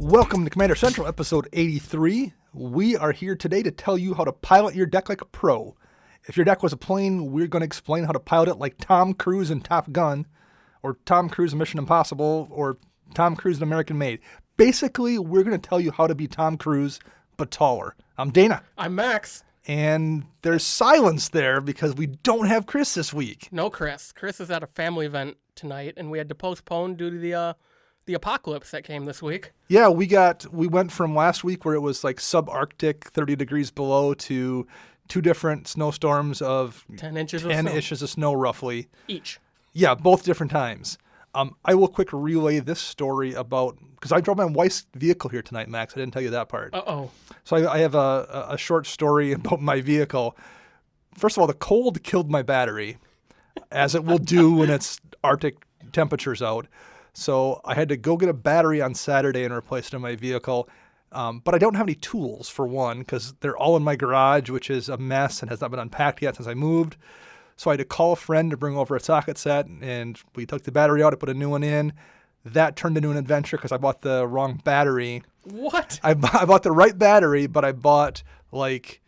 Welcome to Commander Central, episode 83. We are here today to tell you how to pilot your deck like a pro. If your deck was a plane, we're going to explain how to pilot it like Tom Cruise in Top Gun, or Tom Cruise in Mission Impossible, or Tom Cruise in American Made. Basically, we're going to tell you how to be Tom Cruise, but taller. I'm Dana. I'm Max. And there's silence there because we don't have Chris this week. No Chris. Chris is at a family event tonight, and we had to postpone due to the apocalypse that came this week. Yeah, we went from last week where it was like subarctic, 30 degrees below, to two different snowstorms of 10 inches of snow roughly. Each. Yeah, both different times. I will quick relay this story about, because I drove my wife's vehicle here tonight, Max. I didn't tell you that part. Uh-oh. So I have a short story about my vehicle. First of all, the cold killed my battery, as it will do when it's Arctic temperatures out. So I had to go get a battery on Saturday and replace it in my vehicle. But I don't have any tools, for one, because they're all in my garage, which is a mess and has not been unpacked yet since I moved. So I had to call a friend to bring over a socket set, and we took the battery out, I put a new one in. That turned into an adventure because I bought the wrong battery. What? I bought the right battery, but I bought like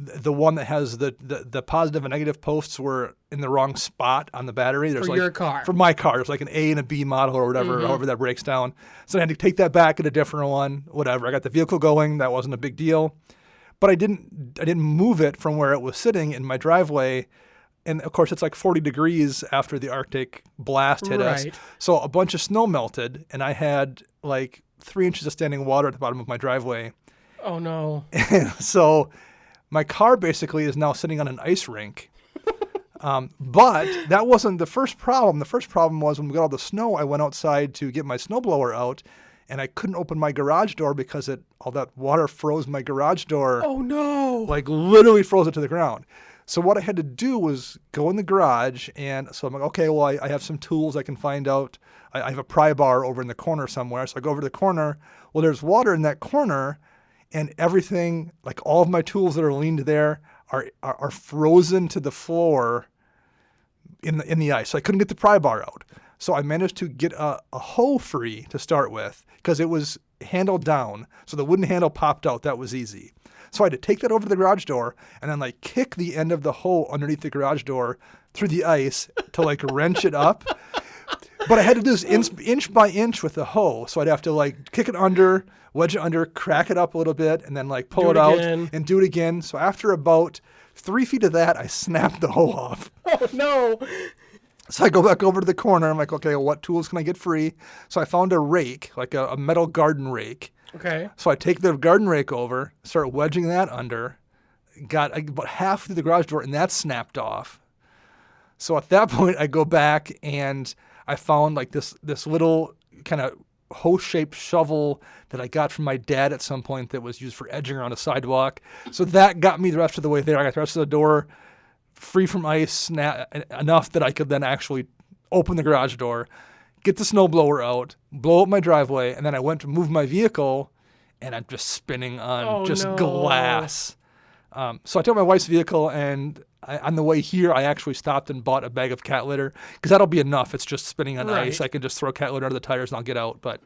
the one that has the positive and negative posts were in the wrong spot on the battery. There's For your car. For my car. There's like an A and a B model or whatever, however that breaks down. So I had to take that back, get a different one, whatever. I got the vehicle going. That wasn't a big deal. But I didn't move it from where it was sitting in my driveway. And, of course, it's like 40 degrees after the Arctic blast hit us. So a bunch of snow melted, and I had like 3 inches of standing water at the bottom of my driveway. Oh, no. So my car basically is now sitting on an ice rink. But that wasn't the first problem. The first problem was when we got all the snow, I went outside to get my snowblower out, and I couldn't open my garage door because all that water froze my garage door. Oh, no. Like literally froze it to the ground. So what I had to do was go in the garage, and so I'm like, okay, well, I have some tools I can find out. I have a pry bar over in the corner somewhere. So I go over to the corner. Well, there's water in that corner, and everything, like all of my tools that are leaned there, are frozen to the floor in the ice. So I couldn't get the pry bar out. So I managed to get a hoe free to start with because it was handled down. So the wooden handle popped out. That was easy. So I had to take that over to the garage door and then like kick the end of the hoe underneath the garage door through the ice to like wrench it up. But I had to do this inch by inch with the hoe. So I'd have to like kick it under, wedge it under, crack it up a little bit, and then like pull it out and do it again. So after about 3 feet of that, I snapped the hoe off. Oh, no. So I go back over to the corner. I'm like, okay, well, what tools can I get free? So I found a rake, like a metal garden rake. Okay. So I take the garden rake over, start wedging that under, got about half through the garage door, and that snapped off. So at that point, I go back and I found like this little kind of hoe-shaped shovel that I got from my dad at some point that was used for edging around a sidewalk. So that got me the rest of the way there. I got the rest of the door free from ice enough that I could then actually open the garage door, get the snowblower out, blow up my driveway, and then I went to move my vehicle, and I'm just spinning on glass. So I took my wife's vehicle, and on the way here, I actually stopped and bought a bag of cat litter, because that'll be enough. It's just spinning on ice. I can just throw cat litter under the tires, and I'll get out. But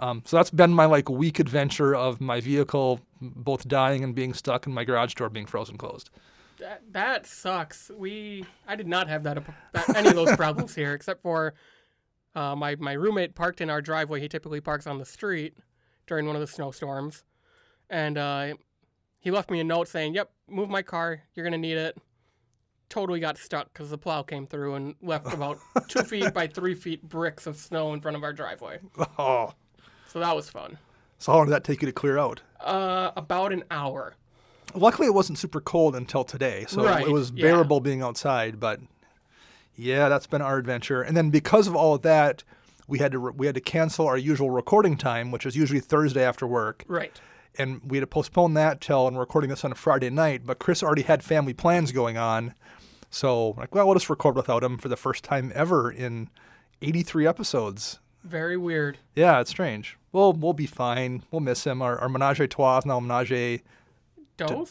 so that's been my like week adventure of my vehicle both dying and being stuck, and my garage door being frozen closed. That sucks. I did not have any of those problems here, except for my roommate parked in our driveway. He typically parks on the street during one of the snowstorms. And he left me a note saying, yep, move my car. You're going to need it. Totally got stuck because the plow came through and left about 2 feet by 3 feet bricks of snow in front of our driveway. Oh. So that was fun. So how long did that take you to clear out? About an hour. Luckily, it wasn't super cold until today, so it was bearable being outside. But yeah, that's been our adventure. And then because of all of that, we had to cancel our usual recording time, which is usually Thursday after work. Right. And we had to postpone that till, and we're recording this on a Friday night. But Chris already had family plans going on, so like, well, we'll just record without him for the first time ever in 83 episodes. Very weird. Yeah, it's strange. Well, we'll be fine. We'll miss him. Our menage a trois is now menage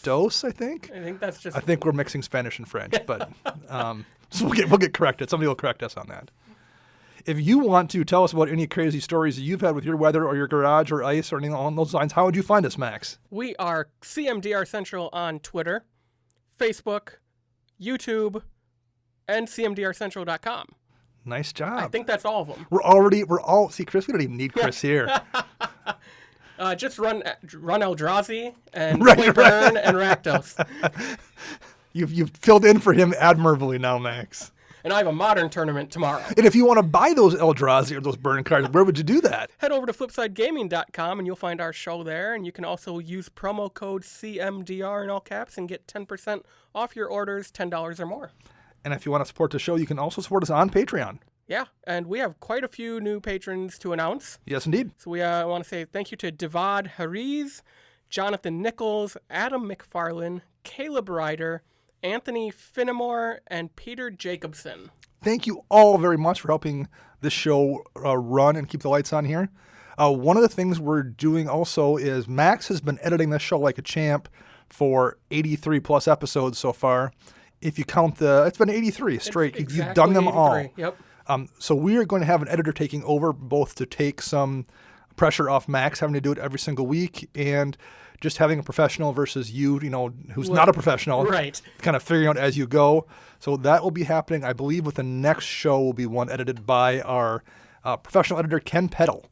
Dos, I think. I think that's just. I think we're mixing Spanish and French, but so we'll get corrected. Somebody will correct us on that. If you want to tell us about any crazy stories that you've had with your weather or your garage or ice or anything along those lines, how would you find us, Max? We are CMDR Central on Twitter, Facebook, YouTube, and CMDRCentral.com. Nice job. I think that's all of them. See, Chris, we don't even need Chris here. Just run Eldrazi and Right, Burn and Rakdos. You've filled in for him admirably now, Max. And I have a Modern tournament tomorrow. And if you want to buy those Eldrazi or those burn cards, where would you do that? Head over to FlipsideGaming.com and you'll find our show there. And you can also use promo code CMDR in all caps and get 10% off your orders, $10 or more. And if you want to support the show, you can also support us on Patreon. Yeah, and we have quite a few new patrons to announce. Yes, indeed. So we want to say thank you to Devad Hariz, Jonathan Nichols, Adam McFarlane, Caleb Ryder, Anthony Finnemore, and Peter Jacobson. Thank you all very much for helping this show run and keep the lights on here. One of the things we're doing also is Max has been editing this show like a champ for 83 plus episodes so far. If you count it's been 83 straight. Exactly You've done them 83. all. Yep. So we are going to have an editor taking over, both to take some pressure off Max having to do it every single week and just having a professional versus you, who's not a professional. Right. Kind of figuring out as you go. So that will be happening, I believe, with the next show will be one edited by our professional editor, Ken Peddle.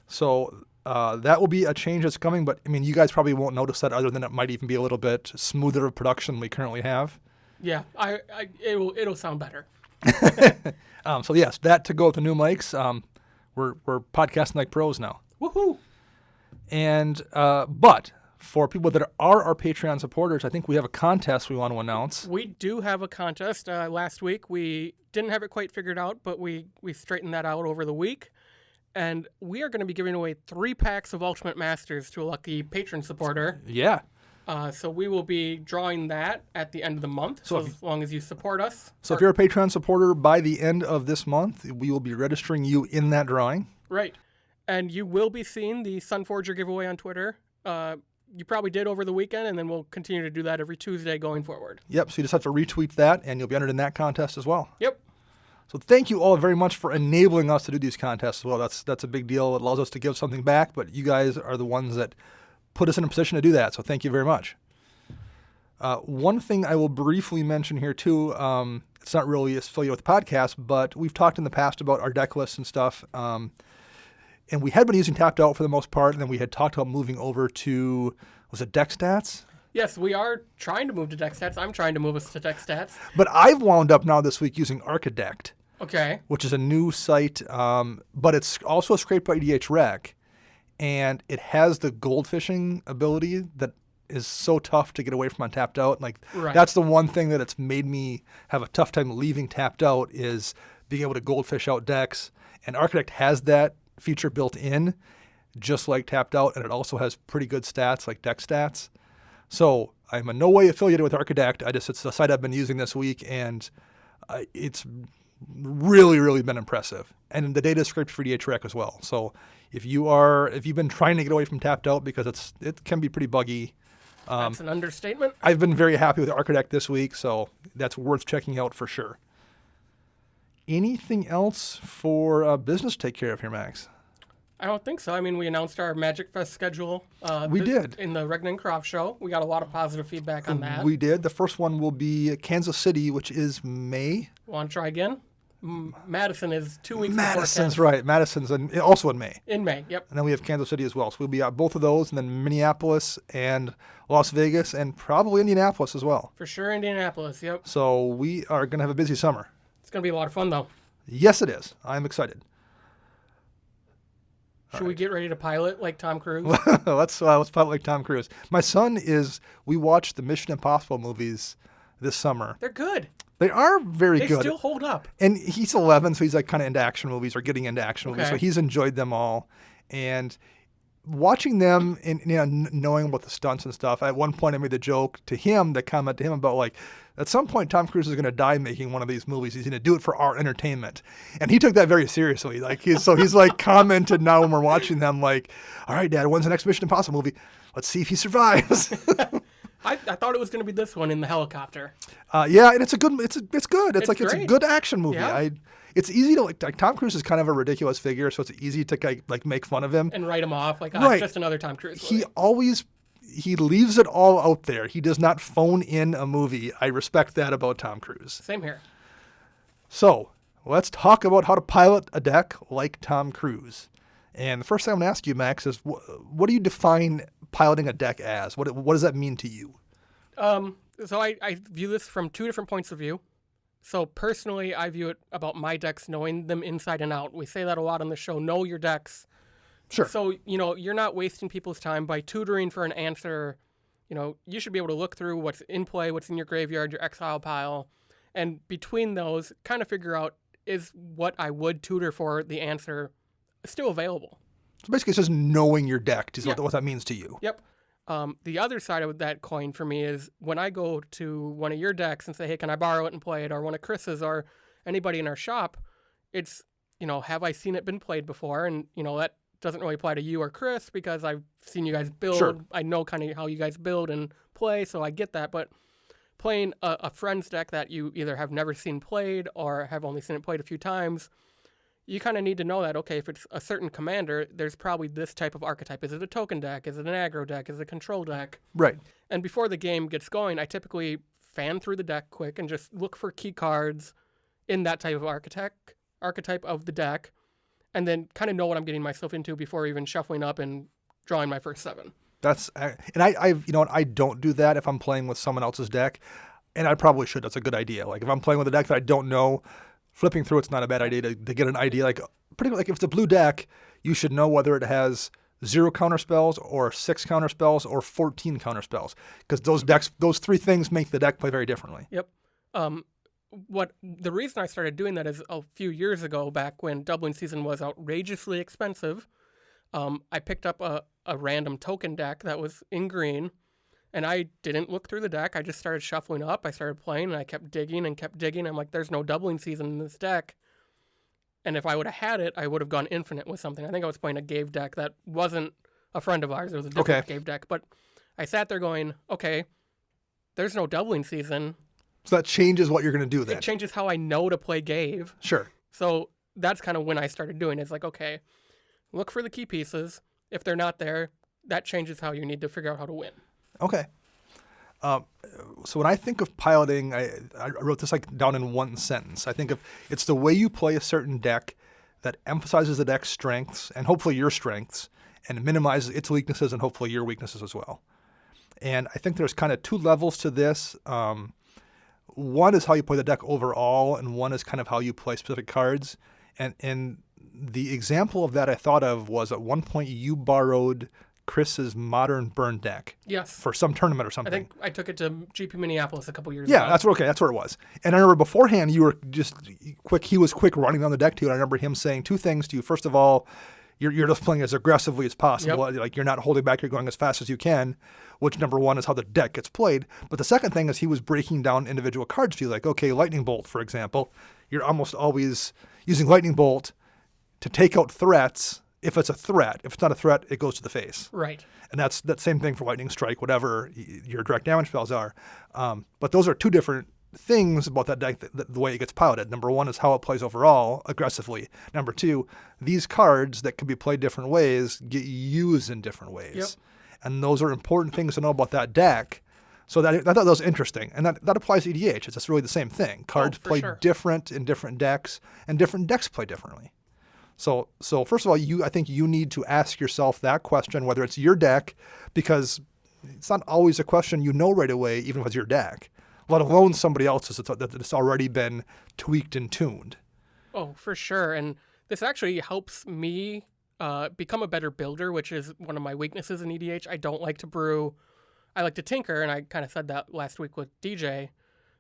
So that will be a change that's coming, but you guys probably won't notice that other than it might even be a little bit smoother of production than we currently have. Yeah, it'll sound better. So yes, that to go with the new mics. We're podcasting like pros now. Woohoo! And but for people that are our Patreon supporters, I think we have a contest we want to announce. We do have a contest. Last week we didn't have it quite figured out, but we straightened that out over the week. And we are going to be giving away 3 packs of Ultimate Masters to a lucky patron supporter. Yeah. So we will be drawing that at the end of the month, so as long as you support us. So if you're a Patreon supporter, by the end of this month, we will be registering you in that drawing. Right. And you will be seeing the Sunforger giveaway on Twitter. You probably did over the weekend, and then we'll continue to do that every Tuesday going forward. Yep, so you just have to retweet that, and you'll be entered in that contest as well. Yep. So thank you all very much for enabling us to do these contests as well. That's a big deal. It allows us to give something back, but you guys are the ones that put us in a position to do that, so thank you very much. One thing I will briefly mention here, too, it's not really affiliated with the podcast, but we've talked in the past about our deck lists and stuff, and we had been using Tapped Out for the most part, and then we had talked about moving over to, was it Deck Stats? Yes, we are trying to move to Deck Stats. I'm trying to move us to Deck Stats. But I've wound up now this week using Archidect. Okay. Which is a new site, but it's also scraped by EDH Rec, and it has the gold fishing ability that is so tough to get away from on Tapped Out. Right. That's the one thing that it's made me have a tough time leaving Tapped Out is being able to goldfish out decks. And Architect has that feature built in, just like Tapped Out, and it also has pretty good stats like deck stats. So I'm in no way affiliated with Architect. It's the site I've been using this week, and it's really, really been impressive. And the data is scraped for EDH Rec as well. So if you've been trying to get away from Tapped Out because it can be pretty buggy. That's an understatement. I've been very happy with Architect this week, so that's worth checking out for sure. Anything else for business to take care of here, Max? I don't think so. We announced our Magic Fest schedule. We did. In the Regnan Croft show. We got a lot of positive feedback on that. We did. The first one will be Kansas City, which is May. Want to try again? Madison is 2 weeks Madison's before right. Madison's also in May. In May, yep. And then we have Kansas City as well. So we'll be at both of those, and then Minneapolis and Las Vegas, and probably Indianapolis as well. For sure, Indianapolis, yep. So we are going to have a busy summer. It's going to be a lot of fun, though. Yes, it is. I'm excited. Should we get ready to pilot like Tom Cruise? Let's pilot like Tom Cruise. My son we watched the Mission Impossible movies this summer. They're good. They are very good. They still hold up. And he's 11, so he's kind of into action movies or getting into action movies. Okay. So he's enjoyed them all. And watching them and knowing about the stunts and stuff, at one point I made the comment to him about at some point Tom Cruise is going to die making one of these movies. He's going to do it for our entertainment. And he took that very seriously. He's commented now when we're watching them all right, Dad, when's the next Mission Impossible movie? Let's see if he survives. I thought it was going to be this one in the helicopter. Yeah, and it's good. It's good. It's like it's a great. good action movie. Yeah. It's easy to like Tom Cruise is kind of a ridiculous figure, so it's easy to like make fun of him. And write him off like, Right. it's just another Tom Cruise movie. He leaves it all out there. He does not phone in a movie. I respect that about Tom Cruise. Same here. So let's talk about how to pilot a deck like Tom Cruise. And the first thing I'm going to ask you, Max, is what do you define piloting a deck as? What does that mean to you? So I view this from two different points of view. So personally, I view it about my decks, knowing them inside and out. We say that a lot on the show, know your decks. Sure. So, you're not wasting people's time by tutoring for an answer. You should be able to look through what's in play, what's in your graveyard, your exile pile, and between those, kind of figure out, is what I would tutor for the answer still available? So basically, it's just knowing your deck is Yeah. what that means to you. Yep. The other side of that coin for me is when I go to one of your decks and say, hey, can I borrow it and play it? Or one of Chris's or anybody in our shop, it's, have I seen it been played before? And, that doesn't really apply to you or Chris because I've seen you guys build. Sure. I know kind of how you guys build and play, so I get that. But playing a friend's deck that you either have never seen played or have only seen it played a few times, you kind of need to know that, okay, if it's a certain commander, there's probably this type of archetype. Is it a token deck? Is it an aggro deck? Is it a control deck? Right. And before the game gets going, I typically fan through the deck quick and just look for key cards in that type of archetype of the deck, and then kind of know what I'm getting myself into before even shuffling up and drawing my first 7. I don't do that if I'm playing with someone else's deck, and I probably should. That's a good idea. Like if I'm playing with a deck that I don't know, flipping through it's not a bad idea to get an idea. Like pretty much like if it's a blue deck, you should know whether it has 0 counter spells or 6 counter spells or 14 counter spells, because those 3 things make the deck play very differently. Yep. The reason I started doing that is a few years ago, back when doubling season was outrageously expensive. I picked up a random token deck that was in green, and I didn't look through the deck. I just started shuffling up. I started playing, and I kept digging and kept digging. I'm like, there's no doubling season in this deck. And if I would have had it, I would have gone infinite with something. I think I was playing a Gave deck that wasn't a friend of ours. It was a different Gave deck. But I sat there going, okay, there's no doubling season. So that changes what you're going to do then. It changes how I know to play Gave. Sure. So that's kind of when I started doing it. It's like, okay, look for the key pieces. If they're not there, that changes how you need to figure out how to win. Okay. So when I think of piloting, I wrote this like down in one sentence. I think of it's the way you play a certain deck that emphasizes the deck's strengths and hopefully your strengths, and minimizes its weaknesses and hopefully your weaknesses as well. And I think there's kind of 2 levels to this. One is how you play the deck overall, and one is kind of how you play specific cards. And the example of that I thought of was at one point you borrowed Chris's Modern Burn deck. Yes. For some tournament or I something. think I took it to GP Minneapolis a couple years Yeah, ago. that's where it was. And I remember beforehand you were just quick. He was quick running down the deck too. And I remember him saying 2 things to you. First of all, you're just playing as aggressively as possible. Yep. Like you're not holding back. You're going as fast as you can. Which number one is how the deck gets played. But the second thing is he was breaking down individual cards to you. Like okay, Lightning Bolt for example. You're almost always using Lightning Bolt to take out threats. If it's a threat, if it's not a threat, it goes to the face. Right. And that's that same thing for Lightning Strike, whatever your direct damage spells are. But those are 2 different things about that deck, the way it gets piloted. Number one is how it plays overall, aggressively. Number 2, these cards that can be played different ways get used in different ways. Yep. And those are important things to know about that deck. So I thought that was interesting. And that applies to EDH. It's just really the same thing. Cards for play sure. different in different decks, and different decks play differently. So first of all, I think you need to ask yourself that question, whether it's your deck, because it's not always a question you know right away, even if it's your deck, let alone somebody else's that's already been tweaked and tuned. Oh, for sure. And this actually helps me become a better builder, which is one of my weaknesses in EDH. I don't like to brew. I like to tinker, and I kind of said that last week with DJ.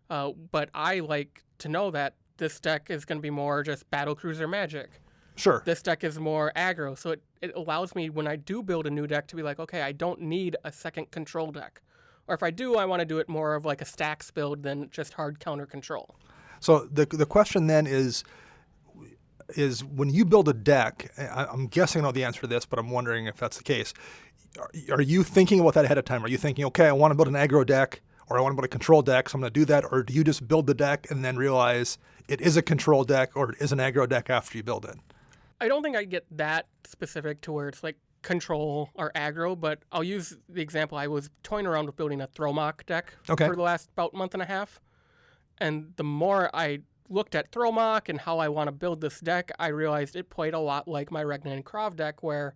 But I like to know that this deck is going to be more just Battlecruiser Magic. Sure. This deck is more aggro, so it allows me, when I do build a new deck, to be like, okay, I don't need a second control deck. Or if I do, I want to do it more of like a stacks build than just hard counter control. So the question then is, is when you build a deck, I'm guessing I know the answer to this, but I'm wondering if that's the case. Are you thinking about that ahead of time? Are you thinking, okay, I want to build an aggro deck or I want to build a control deck, so I'm going to do that? Or do you just build the deck and then realize it is a control deck or it is an aggro deck after you build it? I don't think I get that specific to where it's like control or aggro, but I'll use the example. I was toying around with building a Throwmock deck for the last about month and a half. And the more I looked at Throwmock and how I want to build this deck, I realized it played a lot like my Regna and Krav deck, where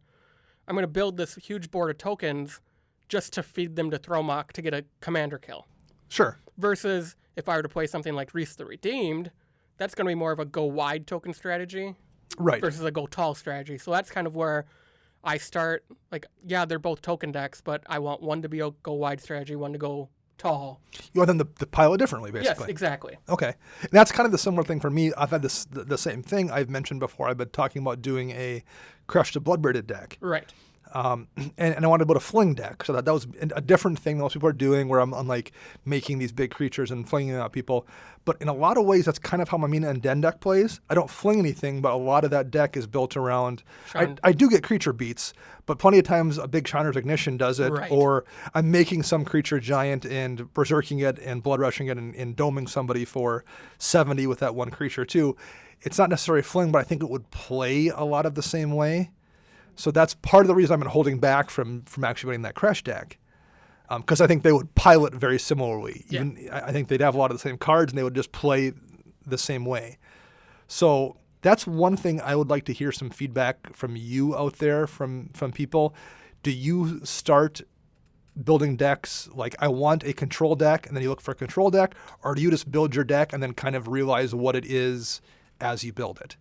I'm going to build this huge board of tokens just to feed them to Throwmock to get a commander kill. Sure. Versus if I were to play something like Reese the Redeemed, that's going to be more of a go wide token strategy. Right. Versus a go tall strategy. So that's kind of where I start. Like, yeah, they're both token decks, but I want one to be a go wide strategy, one to go tall. You want them to pilot differently, basically. Yes, exactly. Okay. And that's kind of the similar thing for me. I've had the same thing I've mentioned before. I've been talking about doing a Crush the Bloodbraided deck. Right. And I wanted to build a fling deck. So that was a different thing most people are doing, where I'm like making these big creatures and flinging them at people. But in a lot of ways, that's kind of how my Mina and Den deck plays. I don't fling anything, but a lot of that deck is built around... I do get creature beats, but plenty of times a big Shriner's Ignition does it, right. Or I'm making some creature giant and berserking it and blood rushing it and doming somebody for 70 with that one creature too. It's not necessarily fling, but I think it would play a lot of the same way. So that's part of the reason I've been holding back from actually winning that Crush deck, because I think they would pilot very similarly. Yeah. Even I think they'd have a lot of the same cards and they would just play the same way. So that's one thing I would like to hear some feedback from you out there, from people. Do you start building decks like, I want a control deck, and then you look for a control deck, or do you just build your deck and then kind of realize what it is as you build it?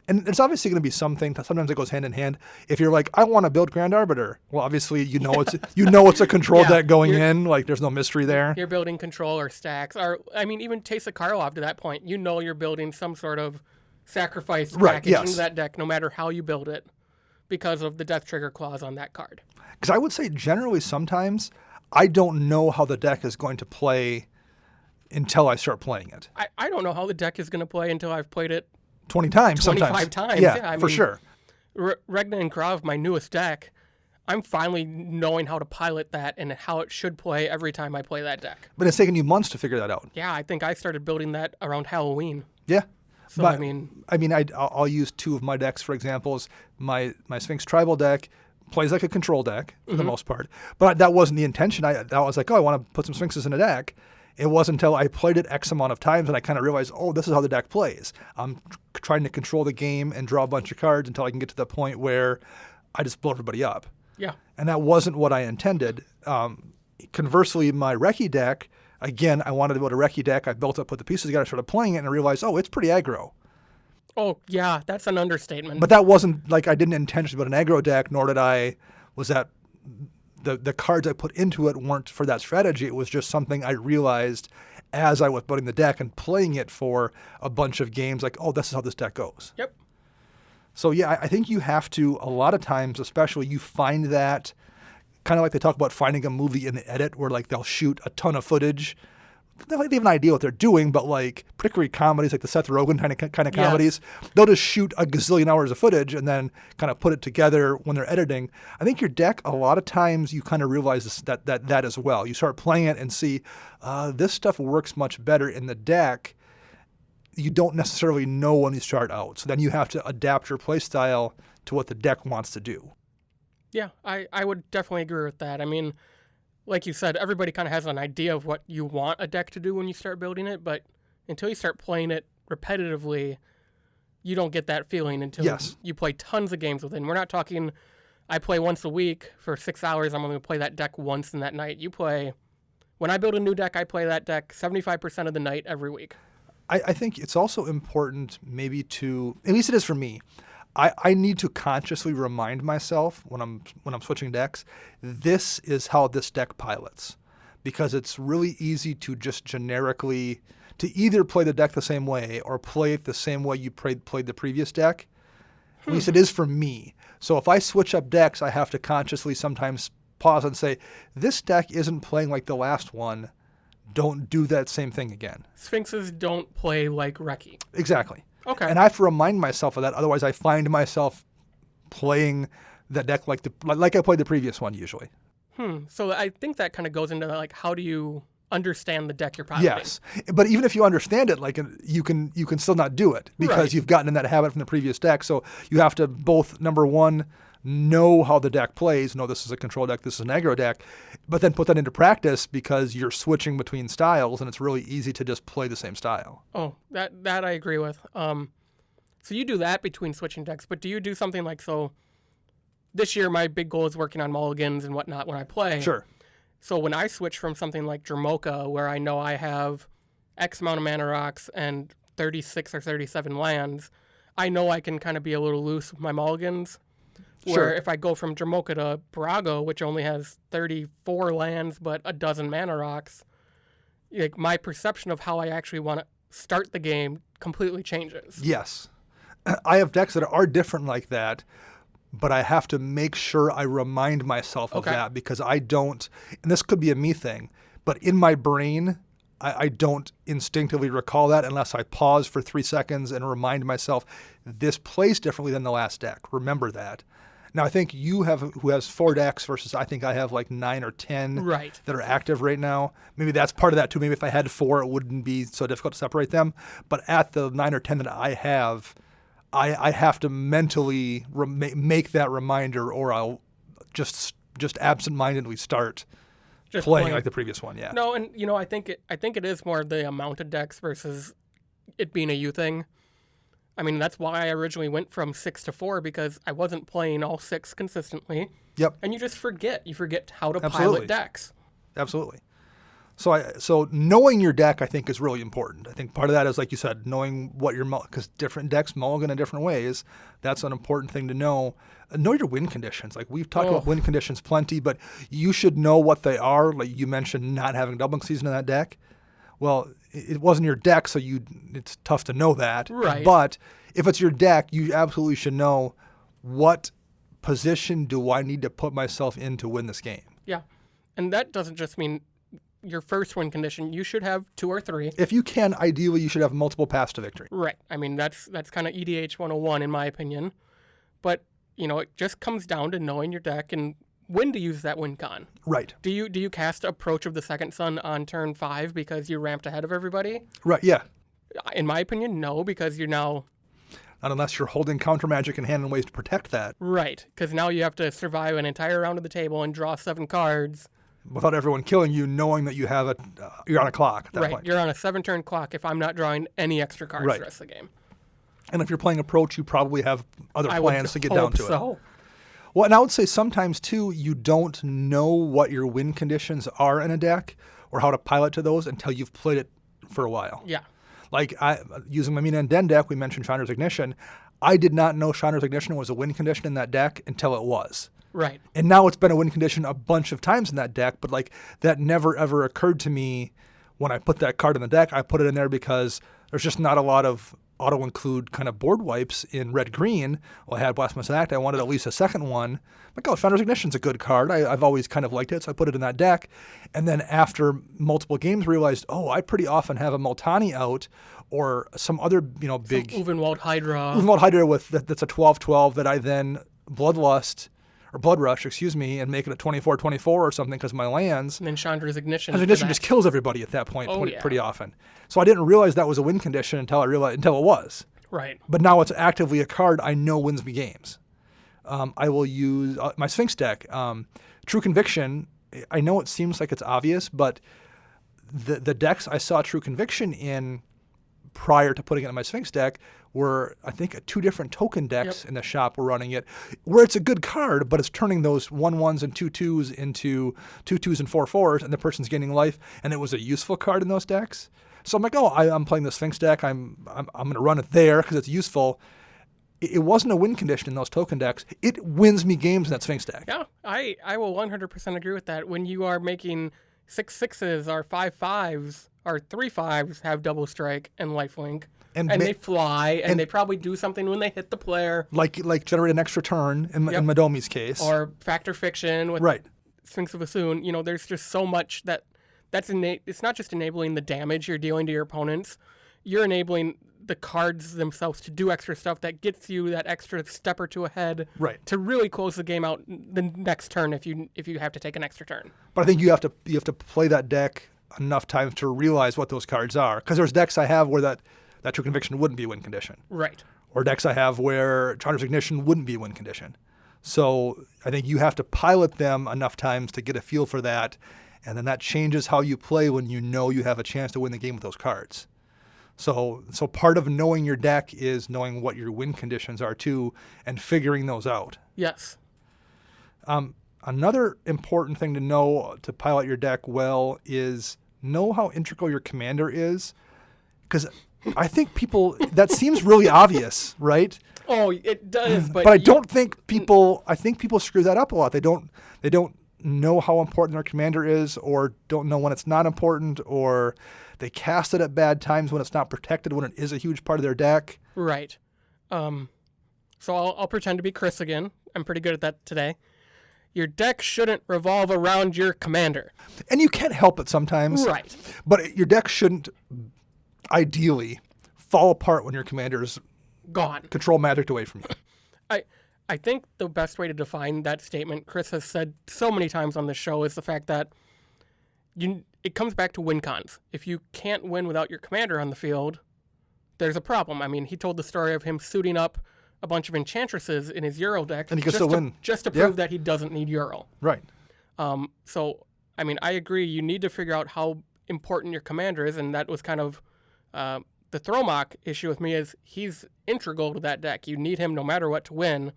And it's obviously going to be something. Sometimes it goes hand in hand. If you're like, I want to build Grand Arbiter, well, obviously it's a control deck going in. Like, there's no mystery there. You're building control or stacks, or I mean, even Taste of Karlov to that point. You know, you're building some sort of sacrifice package into that deck, no matter how you build it, because of the death trigger clause on that card. Because I would say generally, sometimes I don't know how the deck is going to play until I start playing it. I don't know how the deck is going to play until I've played it 25 times. 25 times. Yeah, for sure. Regna and Krav, my newest deck, I'm finally knowing how to pilot that and how it should play every time I play that deck. But it's taken you months to figure that out. Yeah, I think I started building that around Halloween. Yeah. So, but, I'll use two of my decks for examples. My Sphinx Tribal deck plays like a control deck for the most part. But that wasn't the intention. I was like, I want to put some Sphinxes in a deck. It wasn't until I played it X amount of times and I kind of realized, this is how the deck plays. I'm trying to control the game and draw a bunch of cards until I can get to the point where I just blow everybody up. Yeah. And that wasn't what I intended. Conversely, my Reki deck, again, I wanted to build a Reki deck. I built up, put the pieces together, I started playing it, and I realized, it's pretty aggro. Oh, yeah, that's an understatement. But that wasn't like I didn't intentionally build an aggro deck, nor was that the cards I put into it weren't for that strategy. It was just something I realized as I was building the deck and playing it for a bunch of games, like, this is how this deck goes. Yep. So, yeah, I think you have to, a lot of times, especially, you find that, kind of like they talk about finding a movie in the edit where, like, they'll shoot a ton of footage. They have an idea what they're doing, but, like, particularly comedies, like the Seth Rogen kind of comedies, they'll just shoot a gazillion hours of footage and then kind of put it together when they're editing. I think your deck, a lot of times, you kind of realize that as well. You start playing it and see this stuff works much better in the deck. You don't necessarily know when you start out. So then you have to adapt your play style to what the deck wants to do. Yeah, I would definitely agree with that. I mean, like you said, everybody kind of has an idea of what you want a deck to do when you start building it, but until you start playing it repetitively, you don't get that feeling until you play tons of games with it. And we're not talking, I play once a week for 6 hours, I'm going to play that deck once in that night. When I build a new deck, I play that deck 75% of the night every week. I think it's also important maybe to, at least it is for me, I need to consciously remind myself when I'm switching decks, this is how this deck pilots. Because it's really easy to just generically, to either play the deck the same way or play it the same way you played the previous deck. At least it is for me. So if I switch up decks, I have to consciously sometimes pause and say, this deck isn't playing like the last one. Don't do that same thing again. Sphinxes don't play like Reki. Exactly. Okay. And I have to remind myself of that. Otherwise, I find myself playing that deck like I played the previous one usually. So I think that kind of goes into like, how do you understand the deck you're piloting? Yes, but even if you understand it, like you can still not do it because Right. you've gotten in that habit from the previous deck. So you have to both, number one, know how the deck plays, know this is a control deck, this is an aggro deck, but then put that into practice because you're switching between styles and it's really easy to just play the same style. Oh, that I agree with. So you do that between switching decks, but do you do something like, so this year my big goal is working on mulligans and whatnot when I play. Sure. So when I switch from something like Dromoka, where I know I have X amount of mana rocks and 36 or 37 lands, I know I can kind of be a little loose with my mulligans. Where Sure. if I go from Dromoka to Brago, which only has 34 lands but a dozen mana rocks, like my perception of how I actually want to start the game completely changes. Yes. I have decks that are different like that, but I have to make sure I remind myself of Okay. that because I don't, and this could be a me thing, but in my brain, I don't instinctively recall that unless I pause for 3 seconds and remind myself, this plays differently than the last deck. Remember that. Now, I think who has 4 decks versus I think I have like 9 or 10 Right. that are active right now. Maybe that's part of that too. Maybe if I had 4, it wouldn't be so difficult to separate them. But at the 9 or 10 that I have to mentally make that reminder, or I'll just absentmindedly start Just playing like the previous one. Yeah. No, and I think it is more the amount of decks versus it being a you thing. I mean, that's why I originally went from 6 to 4 because I wasn't playing all 6 consistently. Yep. And you just forget. You forget how to Absolutely. pilot decks. Absolutely. So knowing your deck, I think, is really important. I think part of that is, like you said, knowing what your because different decks mulligan in different ways. That's an important thing to know. Know your win conditions. Like we've talked about win conditions plenty, but you should know what they are. Like you mentioned, not having doubling season in that deck. Well, it wasn't your deck, so it's tough to know that. Right. But if it's your deck, you absolutely should know what position do I need to put myself in to win this game. Yeah. And that doesn't just mean your first win condition. You should have 2 or 3. If you can, ideally, you should have multiple paths to victory. Right. I mean, that's kind of EDH 101 in my opinion. But, it just comes down to knowing your deck and when to use that win con. Right. Do you cast Approach of the Second Sun on turn 5 because you ramped ahead of everybody? Right. Yeah. In my opinion, no, because you're now... Not unless you're holding counter magic in hand in ways to protect that. Right, because now you have to survive an entire round of the table and draw 7 cards. Without everyone killing you, knowing that you have you're on a clock at that Right, point. you're on a 7-turn clock if I'm not drawing any extra cards Right. the rest of the game. And if you're playing approach, you probably have other I would plans to get down hope to it. so. Well, and I would say sometimes too, you don't know what your win conditions are in a deck or how to pilot to those until you've played it for a while. Yeah. Like using my Mina and Den deck, we mentioned Chandra's Ignition. I did not know Chandra's Ignition was a win condition in that deck until it was. Right. And now it's been a win condition a bunch of times in that deck, but like that never ever occurred to me when I put that card in the deck. I put it in there because there's just not a lot of auto-include kind of board wipes in red-green. Well, I had Blasphemous Act. I wanted at least a second one. Like, oh, Founder's Ignition's a good card. I've always kind of liked it, so I put it in that deck. And then after multiple games, realized, oh, I pretty often have a Multani out or some other, big Uvenwald Hydra. Uvenwald Hydra that's a 12/12 that I then Blood Rush, and make it a 24/24 or something because of my lands. And then Chandra's Ignition. And for Ignition that. just kills everybody at that point Oh, yeah. pretty often. So I didn't realize that was a win condition until it was. Right. But now it's actively a card I know wins me games. I will use my Sphinx deck. True Conviction, I know it seems like it's obvious, but the decks I saw True Conviction in prior to putting it in my Sphinx deck were, I think, 2 different token decks in the shop were running it, where it's a good card, but it's turning those 1/1s and 2/2s into 2/2s and 4/4s, and the person's gaining life, and it was a useful card in those decks. So I'm like, oh, I'm playing the Sphinx deck. I'm going to run it there because it's useful. It wasn't a win condition in those token decks. It wins me games in that Sphinx deck. Yeah, I will 100% agree with that. When you are making 6/6s or 5/5s or 3/5s have double strike and lifelink, and they fly, and they probably do something when they hit the player. Like generate an extra turn in Madomi's case. Or Factor Fiction with right. Sphinx of Asun. There's just so much that's it's not just enabling the damage you're dealing to your opponents. You're enabling the cards themselves to do extra stuff that gets you that extra step or two ahead Right. to really close the game out the next turn if you have to take an extra turn. But I think you have to play that deck enough times to realize what those cards are. Because there's decks I have where that True Conviction wouldn't be a win condition. Right. Or decks I have where Charter's Ignition wouldn't be a win condition. So I think you have to pilot them enough times to get a feel for that. And then that changes how you play when you know you have a chance to win the game with those cards. So part of knowing your deck is knowing what your win conditions are too and figuring those out. Yes. Another important thing to know to pilot your deck well is know how integral your commander is. Because I think people, that seems really obvious, right? Oh, it does, but I don't think I think people screw that up a lot. They don't know how important their commander is, or don't know when it's not important, or they cast it at bad times when it's not protected, when it is a huge part of their deck. Right. So I'll pretend to be Chris again. I'm pretty good at that today. Your deck shouldn't revolve around your commander. And you can't help it sometimes. Right. But your deck shouldn't ideally fall apart when your commander's Gone. control magic away from you. I think the best way to define that statement, Chris has said so many times on this show, is the fact that it comes back to win cons. If you can't win without your commander on the field, there's a problem. I mean, he told the story of him suiting up a bunch of enchantresses in his Euro deck. And he could still win. Just to prove that he doesn't need Euro. Right. So, I mean, I agree. You need to figure out how important your commander is, and that was kind of the Thromach issue with me is he's integral to that deck. You need him no matter what to win,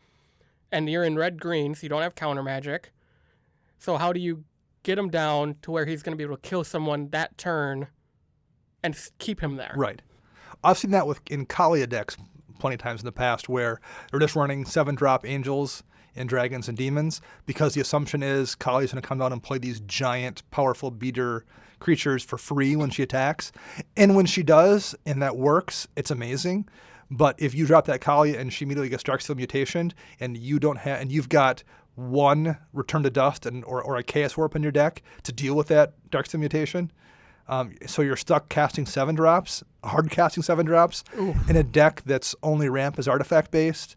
and you're in red-green, so you don't have counter magic. So how do you get him down to where he's going to be able to kill someone that turn and keep him there? Right. I've seen that in Kaalia decks plenty of times in the past where they're just running 7-drop angels and dragons and demons because the assumption is Kaalia's going to come down and play these giant, powerful beater creatures for free when she attacks. And when she does, and that works, it's amazing. But if you drop that Kaalia and she immediately gets Darksteel Mutationed and you've got one Return to Dust or a Chaos Warp in your deck to deal with that Darksteel Mutation, so you're stuck casting 7-drops, hard casting 7-drops in a deck that's only ramp is artifact based.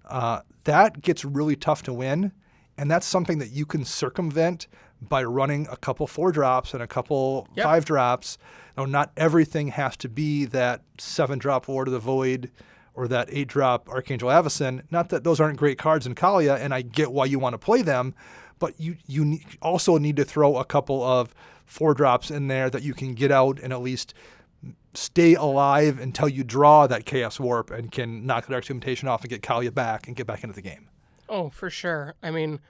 That gets really tough to win, and that's something that you can circumvent by running a couple 4-drops and a couple 5-drops. Now, not everything has to be that 7-drop Lord of the Void or that 8-drop Archangel Avacyn. Not that those aren't great cards in Kaalia, and I get why you want to play them, but you also need to throw a couple of 4-drops in there that you can get out and at least stay alive until you draw that Chaos Warp and can knock the Darksteel Mutation off and get Kaalia back and get back into the game. Oh, for sure. I mean,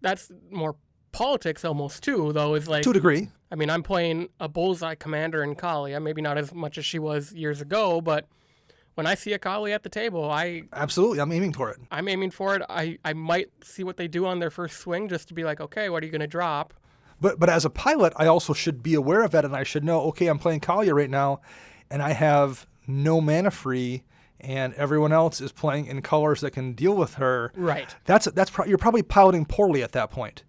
that's more politics almost too, though. Is like to a degree. I mean, I'm playing a bullseye commander in Kaalia, maybe not as much as she was years ago, but when I see a Kaalia at the table, absolutely, I'm aiming for it. I'm aiming for it. I might see what they do on their first swing just to be like, okay, what are you going to drop? But as a pilot, I also should be aware of that, and I should know, okay, I'm playing Kaalia right now, and I have no mana free, and everyone else is playing in colors that can deal with her. Right. You're probably piloting poorly at that point.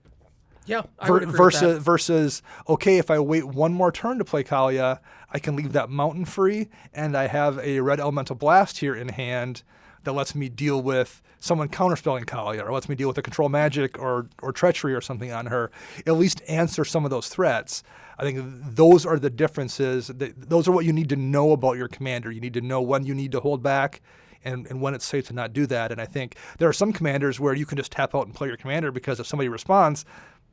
Yeah, I would agree with that. Versus, okay, if I wait one more turn to play Kaalia, I can leave that mountain free, and I have a red elemental blast here in hand that lets me deal with someone counterspelling Kaalia, or lets me deal with a control magic or treachery or something on her. At least answer some of those threats. I think those are the differences. Those are what you need to know about your commander. You need to know when you need to hold back and when it's safe to not do that. And I think there are some commanders where you can just tap out and play your commander because if somebody responds,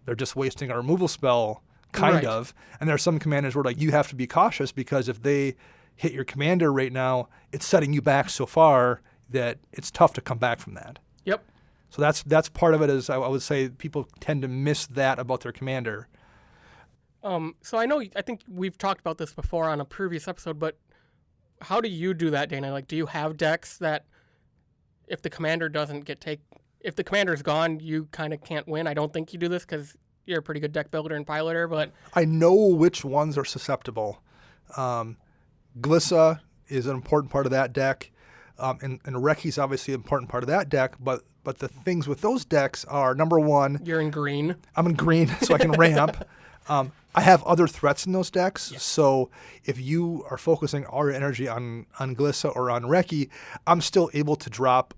they're just wasting a removal spell, kind of. And there are some commanders where you have to be cautious because if they hit your commander right now, it's setting you back so far that it's tough to come back from that. Yep. So that's part of it. Is I would say people tend to miss that about their commander. So I think we've talked about this before on a previous episode, but how do you do that, Dana? Like, do you have decks that if the commander if the commander's gone, you kind of can't win? I don't think you do this because you're a pretty good deck builder and piloter, but I know which ones are susceptible. Glissa is an important part of that deck, and Reki's obviously an important part of that deck, but the things with those decks are, number one, you're in green. I'm in green, so I can ramp. I have other threats in those decks, so if you are focusing all your energy on Glissa or on Reki, I'm still able to drop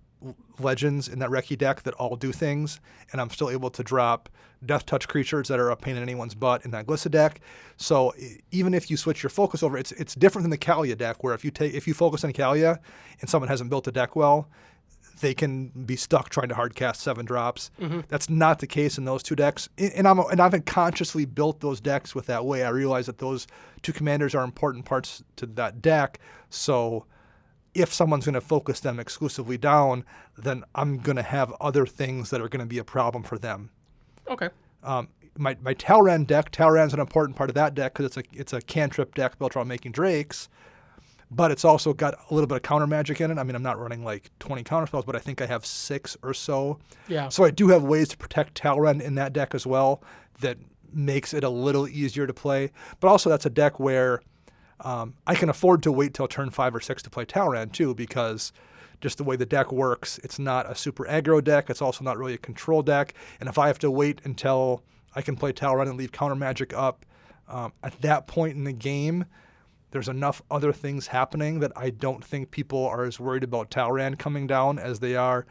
legends in that Reki deck that all do things, and I'm still able to drop Death Touch creatures that are a pain in anyone's butt in that Glissa deck. So even if you switch your focus over, it's different than the Kalia deck, where if you focus on Kalia and someone hasn't built a deck well, they can be stuck trying to hardcast 7 drops. That's not the case in those two decks. And I've consciously built those decks with that way. I realize that those 2 commanders are important parts to that deck. So if someone's going to focus them exclusively down, then I'm going to have other things that are going to be a problem for them. Okay. My Talrand deck, Talrand's an important part of that deck because it's a cantrip deck built around making drakes. But it's also got a little bit of counter magic in it. I mean, I'm not running like 20 counter spells, but I think I have 6 or so. Yeah. So I do have ways to protect Talrand in that deck as well that makes it a little easier to play. But also that's a deck where I can afford to wait till turn 5 or 6 to play Talrand too, because just the way the deck works, it's not a super aggro deck. It's also not really a control deck. And if I have to wait until I can play Talrand and leave counter magic up, at that point in the game, there's enough other things happening that I don't think people are as worried about Talrand coming down as they are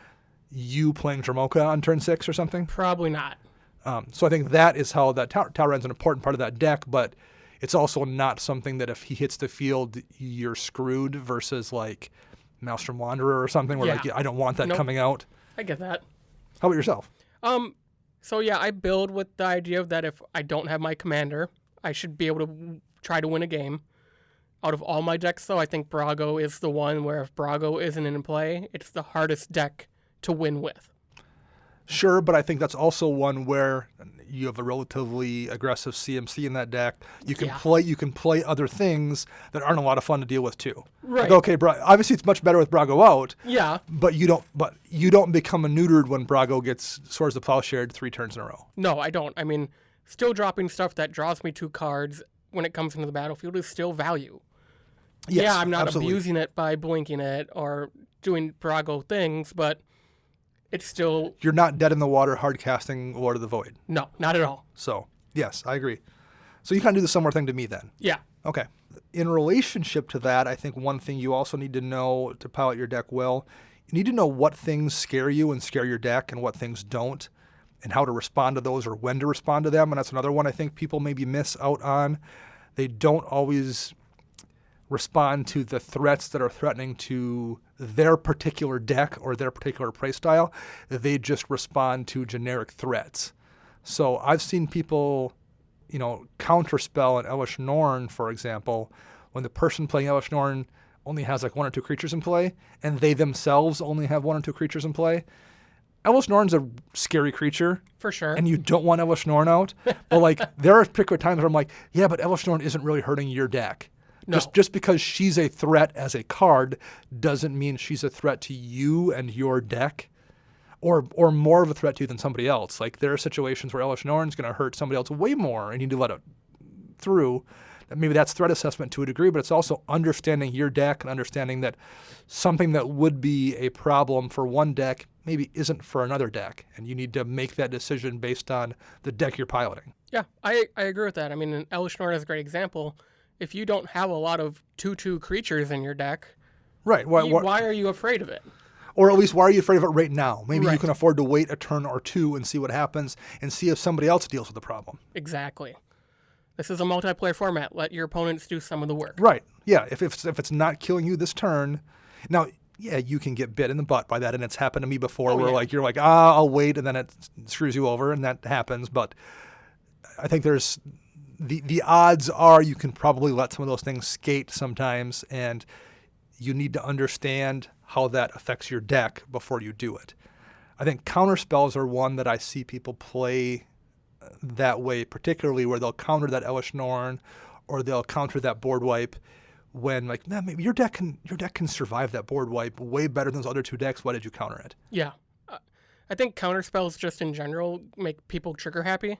you playing Dromoka on turn 6 or something. Probably not. So I think that is how that Talrand's an important part of that deck, but it's also not something that if he hits the field, you're screwed versus like Maelstrom Wanderer or something where like I don't want that coming out. I get that. How about yourself? So yeah, I build with the idea of that if I don't have my commander, I should be able to try to win a game. Out of all my decks, though, I think Brago is the one where if Brago isn't in play, it's the hardest deck to win with. Sure, but I think that's also one where you have a relatively aggressive CMC in that deck. You can play other things that aren't a lot of fun to deal with too. Right. Like, okay, obviously it's much better with Brago out. Yeah. But you don't become a neutered when Brago gets Swords of Plowshare 3 turns in a row. No, I don't. I mean, still dropping stuff that draws me 2 cards when it comes into the battlefield is still value. Yes, I'm not absolutely. abusing it by blinking it or doing Brago things, but it's still... You're not dead in the water hard casting Lord of the Void. No, not at all. So, yes, I agree. So you kind of do the similar thing to me then. Yeah. Okay. In relationship to that, I think one thing you also need to know to pilot your deck well, you need to know what things scare you and scare your deck and what things don't, and how to respond to those or when to respond to them. And that's another one I think people maybe miss out on. They don't always respond to the threats that are threatening to their particular deck or their particular play style. They just respond to generic threats. So I've seen people, counterspell an Elesh Norn, for example, when the person playing Elesh Norn only has like 1 or 2 creatures in play, and they themselves only have 1 or 2 creatures in play. Elesh Norn's a scary creature. For sure. And you don't want Elesh Norn out. But like there are particular times where I'm like, yeah, but Elesh Norn isn't really hurting your deck. No. Just because she's a threat as a card doesn't mean she's a threat to you and your deck, or more of a threat to you than somebody else. Like there are situations where Elesh Norn's going to hurt somebody else way more, and you need to let it through. Maybe that's threat assessment to a degree, but it's also understanding your deck and understanding that something that would be a problem for one deck maybe isn't for another deck, and you need to make that decision based on the deck you're piloting. Yeah, I agree with that. I mean, Elesh Norn is a great example. If you don't have a lot of 2/2 creatures in your deck, right? Why are you afraid of it? Or at least, why are you afraid of it right now? Maybe Right. you can afford to wait a turn or 2 and see what happens and see if somebody else deals with the problem. Exactly. This is a multiplayer format. Let your opponents do some of the work. Right. Yeah. If it's not killing you this turn, now, yeah, you can get bit in the butt by that, and it's happened to me before where like you're like, I'll wait, and then it screws you over, and that happens. But I think there's the odds are you can probably let some of those things skate sometimes, and you need to understand how that affects your deck before you do it. I think counter spells are one that I see people play that way, particularly where they'll counter that Elesh Norn or they'll counter that board wipe when like, man, maybe your deck can survive that board wipe way better than those other 2 decks. Why did you counter it? Yeah. I think counter spells just in general make people trigger happy.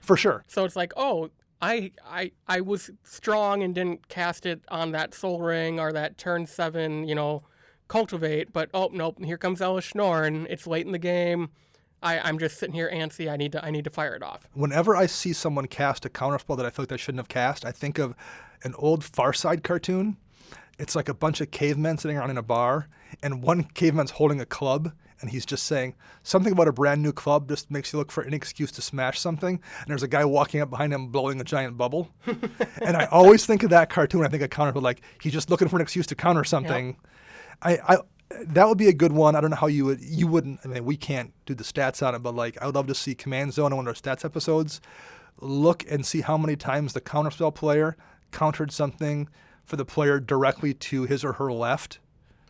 For sure. So it's like, oh, I was strong and didn't cast it on that Soul Ring or that turn 7, cultivate, but oh nope, here comes Elesh Norn. It's late in the game. I'm just sitting here antsy. I need to fire it off. Whenever I see someone cast a counterspell that I feel like they shouldn't have cast, I think of an old Far Side cartoon. It's like a bunch of cavemen sitting around in a bar, and one caveman's holding a club, and he's just saying, something about a brand new club just makes you look for any excuse to smash something. And there's a guy walking up behind him blowing a giant bubble. And I always think of that cartoon. I think of counter, but like he's just looking for an excuse to counter something. Yep. That would be a good one. I don't know how you wouldn't, I mean, we can't do the stats on it, but like I would love to see Command Zone in one of our stats episodes. Look and see how many times the counterspell player countered something for the player directly to his or her left.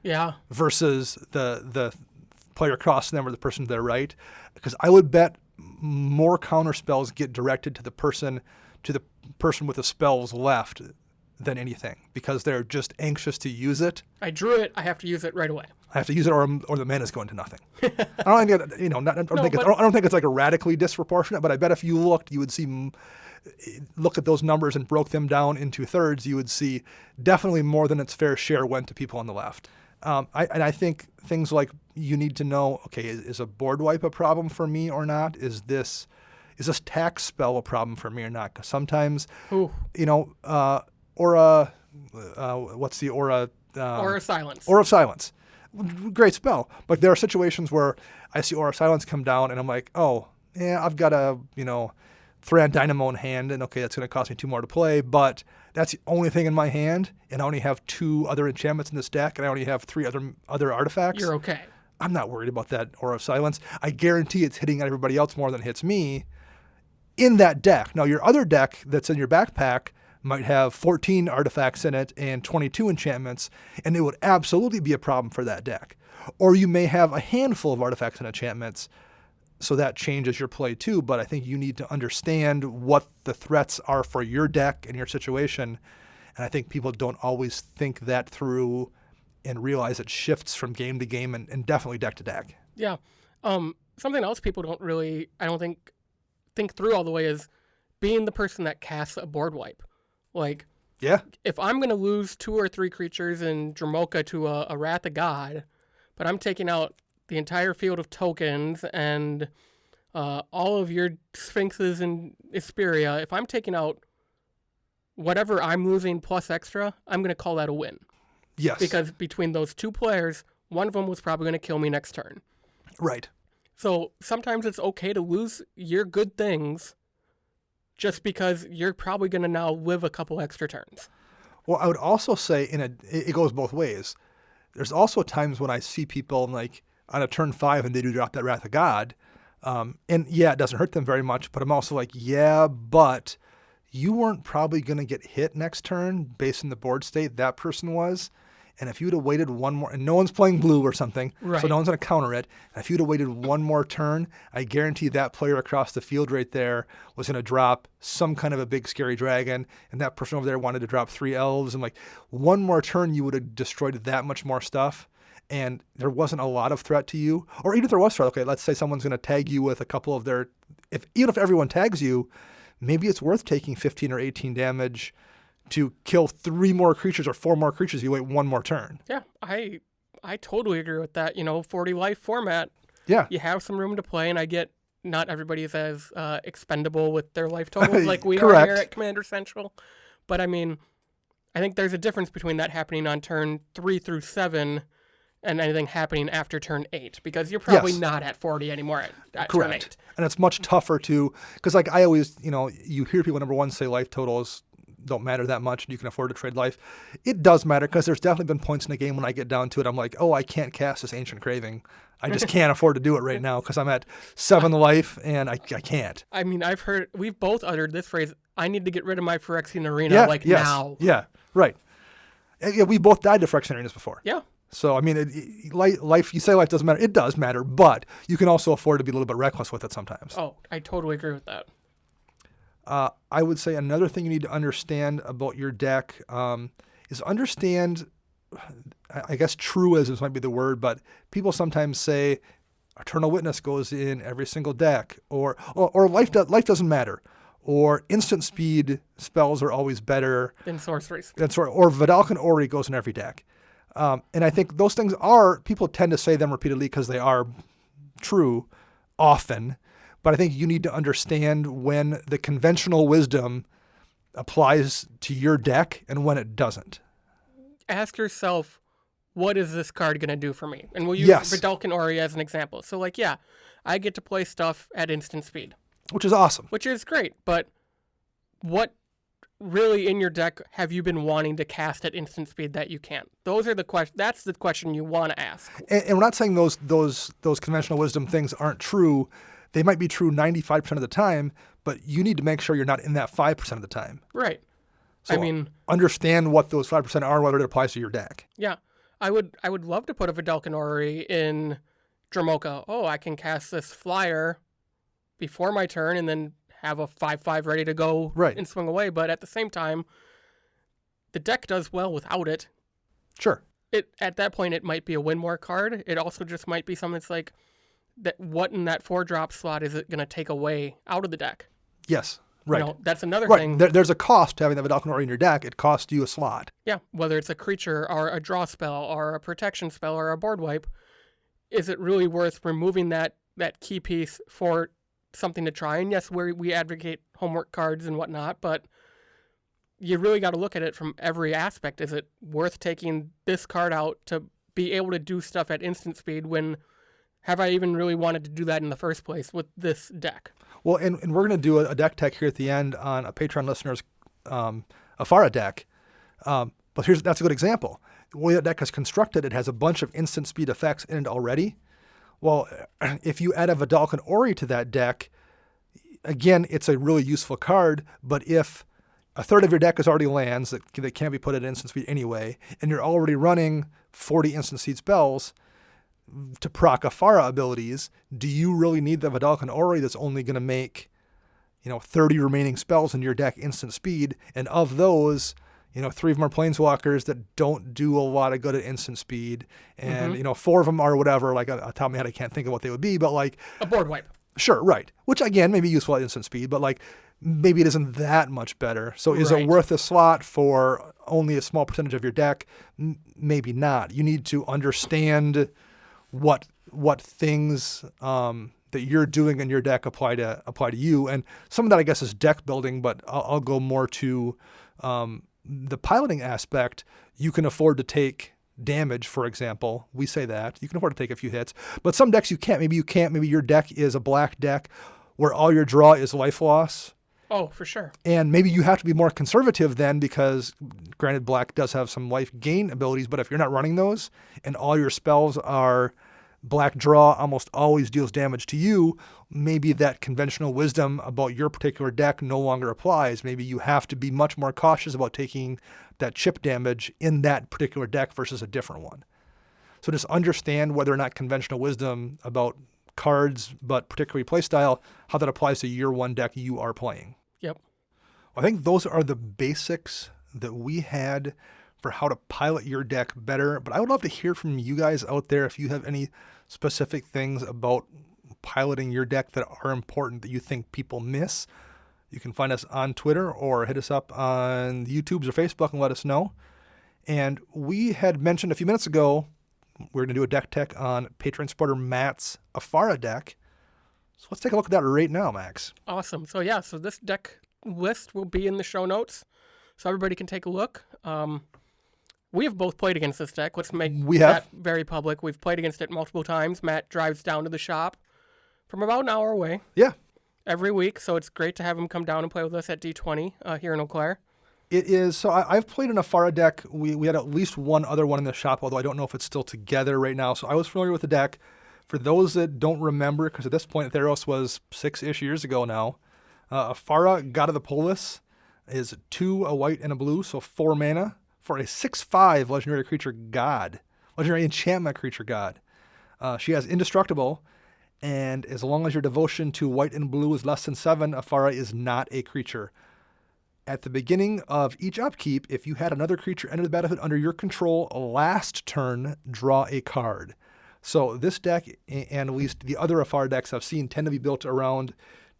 Yeah. Versus the player across them or the person to their right. Because I would bet more counter spells get directed to the person with the spells left than anything, because they're just anxious to use it. I drew it. I have to use it right away. I have to use it, or the mana's going to nothing. I don't think I don't think it's like a radically disproportionate, but I bet if you looked, you would see. Look at those numbers and broke them down into thirds, you would see definitely more than its fair share went to people on the left. I think things like you need to know, okay, is a board wipe a problem for me or not? Is this tax spell a problem for me or not? Because sometimes, Aura, what's the Aura? Aura of Silence. Aura of Silence. Great spell. But there are situations where I see Aura of Silence come down and I'm like, oh, yeah, I've got a, Thran Dynamo in hand, and okay, that's going to cost me 2 more to play, but that's the only thing in my hand, and I only have 2 other enchantments in this deck, and I only have 3 other artifacts. You're okay. I'm not worried about that Aura of Silence. I guarantee it's hitting everybody else more than it hits me in that deck. Now, your other deck that's in your backpack might have 14 artifacts in it and 22 enchantments, and it would absolutely be a problem for that deck. Or you may have a handful of artifacts and enchantments, so that changes your play too, but I think you need to understand what the threats are for your deck and your situation. And I think people don't always think that through and realize it shifts from game to game and definitely deck to deck. Yeah. Something else people don't really, I don't think through all the way is being the person that casts a board wipe. Like, yeah, if I'm going to lose 2 or 3 creatures in Dromoka to a Wrath of God, but I'm taking out the entire field of tokens and all of your Sphinxes and Isperia, if I'm taking out whatever I'm losing plus extra, I'm going to call that a win. Yes. Because between those 2 players, one of them was probably going to kill me next turn. Right. So sometimes it's okay to lose your good things just because you're probably going to now live a couple extra turns. Well, I would also say it goes both ways. There's also times when I see people like on a turn 5 and they do drop that Wrath of God. And yeah, it doesn't hurt them very much, but I'm also like, yeah, but you weren't probably going to get hit next turn based on the board state that person was. And if you would have waited one more, and no one's playing blue or something, right, so no one's going to counter it. And if you would have waited one more turn, I guarantee that player across the field right there was going to drop some kind of a big scary dragon, and that person over there wanted to drop 3 elves. And like one more turn, you would have destroyed that much more stuff. And there wasn't a lot of threat to you. Or even if there was threat, okay, let's say someone's going to tag you with a couple of their, even if everyone tags you, maybe it's worth taking 15 or 18 damage to kill 3 more creatures or 4 more creatures. You wait 1 more turn. Yeah, I totally agree with that. 40 life format. Yeah. You have some room to play, and I get not everybody is as expendable with their life totals like we are Correct. here at Commander Central. But I mean, I think there's a difference between that happening on turn 3 through 7 and anything happening after turn 8, because you're probably not at 40 anymore at turn 8. And it's much tougher to, because like I always, you hear people, number one, say life totals don't matter that much and you can afford to trade life. It does matter, because there's definitely been points in the game when I get down to it, I'm like, oh, I can't cast this Ancient Craving. I just can't afford to do it right now because I'm at 7 life and I can't. I mean, we've both uttered this phrase, I need to get rid of my Phyrexian Arena now. Yeah, right. Yeah, we both died to Phyrexian Arenas before. Yeah. So, I mean, life, you say life doesn't matter. It does matter, but you can also afford to be a little bit reckless with it sometimes. Oh, I totally agree with that. I would say another thing you need to understand about your deck is understand, I guess truisms might be the word, but people sometimes say Eternal Witness goes in every single deck, or life doesn't matter, or instant speed spells are always better than sorcery. Or Vedalken Ori goes in every deck. And I think those things people tend to say them repeatedly because they are true. often, but I think you need to understand when the conventional wisdom applies to your deck and when it doesn't. Ask yourself, what is this card going to do for me? And we'll use Yes. Vidalcan Ori as an example. So, like, yeah, I get to play stuff at instant speed, Which is awesome. which is great. But what really in your deck have you been wanting to cast at instant speed that you can't? Those are the questions. That's the question you want to ask. And we're not saying those conventional wisdom things aren't true. They might be true 95% of the time, but you need to make sure you're not in that 5% of the time. Right. So I mean, understand what those 5% are, whether it applies to your deck. yeah. I would love to put a Vidalcan Ori in Dromoka. Oh, I can cast this flyer before my turn and then have a 5/5 ready to go Right. and swing away. But at the same time, the deck does well without it. Sure. At that point, it might be a win more card. It also just might be something that's like, that. What in that 4-drop slot is it going to take away out of the deck? Yes. Right. You know, that's another Right. thing. There's a cost to having the Vidalcan Ori in your deck. It costs you a slot. Yeah, whether it's a creature or a draw spell or a protection spell or a board wipe, is it really worth removing that key piece for something to try? And yes, we advocate homework cards and whatnot, but you really got to look at it from every aspect. Is it worth taking this card out to be able to do stuff at instant speed when have I even really wanted to do that in the first place with this deck? Well, and we're going to do a deck tech here at the end on a Patreon listener's Afara deck. But that's a good example. The way that deck is constructed, it has a bunch of instant speed effects in it already. Well, if you add a Vidalcan Ori to that deck, again, it's a really useful card. But if a third of your deck is already lands that can't be put at instant speed anyway, and you're already running 40 instant speed spells to proc Afara abilities, do you really need the Vidalcan Ori that's only going to make 30 remaining spells in your deck instant speed? And of those, 3 of them are planeswalkers that don't do a lot of good at instant speed. And, 4 of them are whatever, like, off the top of my head, I can't think of what they would be, but like, A board wipe. sure, right. Which again, may be useful at instant speed, but like, maybe it isn't that much better. So is Right. it worth a slot for only a small percentage of your deck? Maybe not. You need to understand what things that you're doing in your deck apply to you. And some of that, I guess, is deck building, but I'll go more to the piloting aspect. You can afford to take damage, for example. We say that. You can afford to take a few hits. But some decks you can't. Maybe you can't. Maybe your deck is a black deck where all your draw is life loss. Oh, for sure. And maybe you have to be more conservative then, because granted, black does have some life gain abilities, but if you're not running those and all your spells are black draw, almost always deals damage to you, maybe that conventional wisdom about your particular deck no longer applies. Maybe you have to be much more cautious about taking that chip damage in that particular deck versus a different one. So just understand whether or not conventional wisdom about cards, but particularly playstyle, how that applies to your one deck you are playing. Yep. I think those are the basics that we had for how to pilot your deck better. But I would love to hear from you guys out there if you have any specific things about piloting your deck that are important that you think people miss. You can find us on Twitter or hit us up on YouTube or Facebook and let us know. And we had mentioned a few minutes ago, we're going to do a deck tech on Patreon supporter Matt's Afara deck. So let's take a look at that right now, Max. Awesome. So yeah, so this deck list will be in the show notes, so everybody can take a look. We have both played against this deck. Let's make that very public. We've played against it multiple times. Matt drives down to the shop from about an hour away. Yeah. Every week, so it's great to have him come down and play with us at D20 here in Eau Claire. It is. So I've played an Afara deck. We had at least one other one in the shop, although I don't know if it's still together right now. So I was familiar with the deck. For those that don't remember, because at this point Theros was 6-ish years ago now, Afara, God of the Polis, is 2, a white and a blue, so 4 mana for a 6/5 legendary creature god, legendary enchantment creature god. She has indestructible, and as long as your devotion to white and blue is less than 7, Afara is not a creature. At the beginning of each upkeep, if you had another creature enter the battlefield under your control last turn, draw a card. So this deck, and at least the other Afara decks I've seen, tend to be built around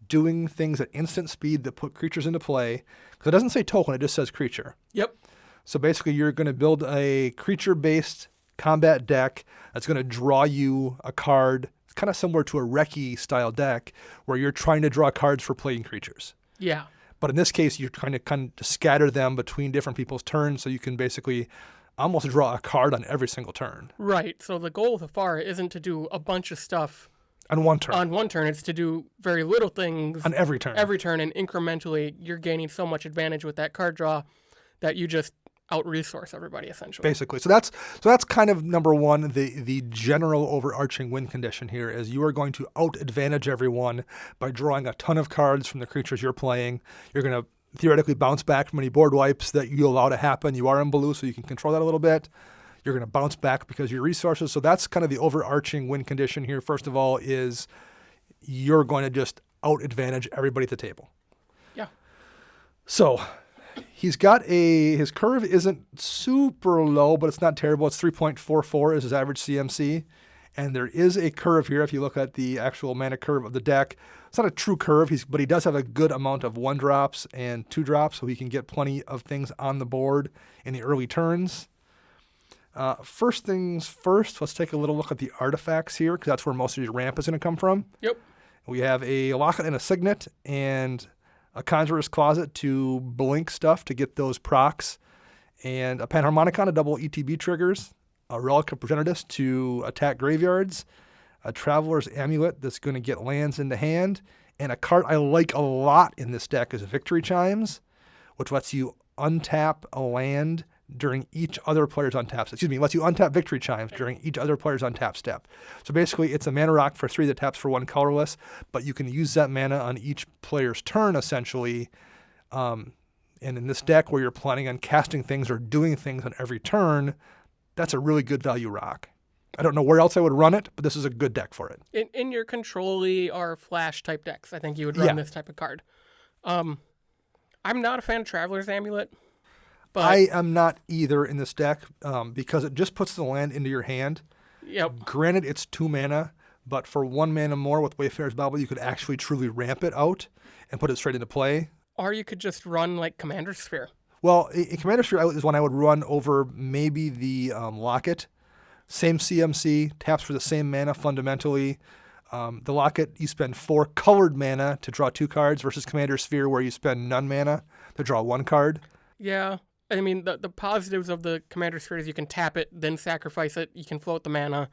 doing things at instant speed that put creatures into play. Because it doesn't say token, it just says creature. Yep. So basically you're going to build a creature-based combat deck that's going to draw you a card It's kind of similar to a Recce style deck where you're trying to draw cards for playing creatures. Yeah. But in this case, you're trying to kind of scatter them between different people's turns so you can basically almost draw a card on every single turn. Right. So the goal so far isn't to do a bunch of stuff On one turn. on one turn. It's to do very little things On every turn. every turn, and incrementally you're gaining so much advantage with that card draw that you just out-resource everybody, essentially. Basically. So that's kind of number one, the general overarching win condition here is you are going to out-advantage everyone by drawing a ton of cards from the creatures you're playing. You're going to theoretically bounce back from any board wipes that you allow to happen. You are in blue, so you can control that a little bit. You're going to bounce back because of your resources. So that's kind of the overarching win condition here. First of all is you're going to just out-advantage everybody at the table. Yeah. So he's got his curve isn't super low, but it's not terrible. It's 3.44 is his average CMC. And there is a curve here. If you look at the actual mana curve of the deck, it's not a true curve, but he does have a good amount of 1-drops and 2-drops, so he can get plenty of things on the board in the early turns. First things first, let's take a little look at the artifacts here, because that's where most of your ramp is going to come from. Yep. We have a Locket and a Signet, and a Conjurer's Closet to blink stuff to get those procs, and a Panharmonicon to double ETB triggers, a Relic of Progenitus to attack graveyards, a Traveler's Amulet that's going to get lands into hand, and a card I like a lot in this deck is Victory Chimes, which lets you untap a land during each other player's untap step. Lets you untap Victory Chimes during each other player's untap step. So basically, it's a mana rock for 3 that taps for 1 colorless, but you can use that mana on each player's turn, essentially. And in this deck, where you're planning on casting things or doing things on every turn, that's a really good value rock. I don't know where else I would run it, but this is a good deck for it. In your control-y or flash type decks, I think you would run this type of card. I'm not a fan of Traveler's Amulet. But I am not either in this deck because it just puts the land into your hand. Yep. Granted, it's 2 mana, but for 1 mana more with Wayfarer's Bauble, you could actually truly ramp it out and put it straight into play. Or you could just run like Commander Sphere. Well, a Commander Sphere is one I would run over maybe the Locket. Same CMC, taps for the same mana fundamentally. The Locket, you spend 4 colored mana to draw 2 cards versus Commander Sphere where you spend none mana to draw 1 card. Yeah. I mean, the positives of the Commander Sphere is you can tap it, then sacrifice it. You can float the mana.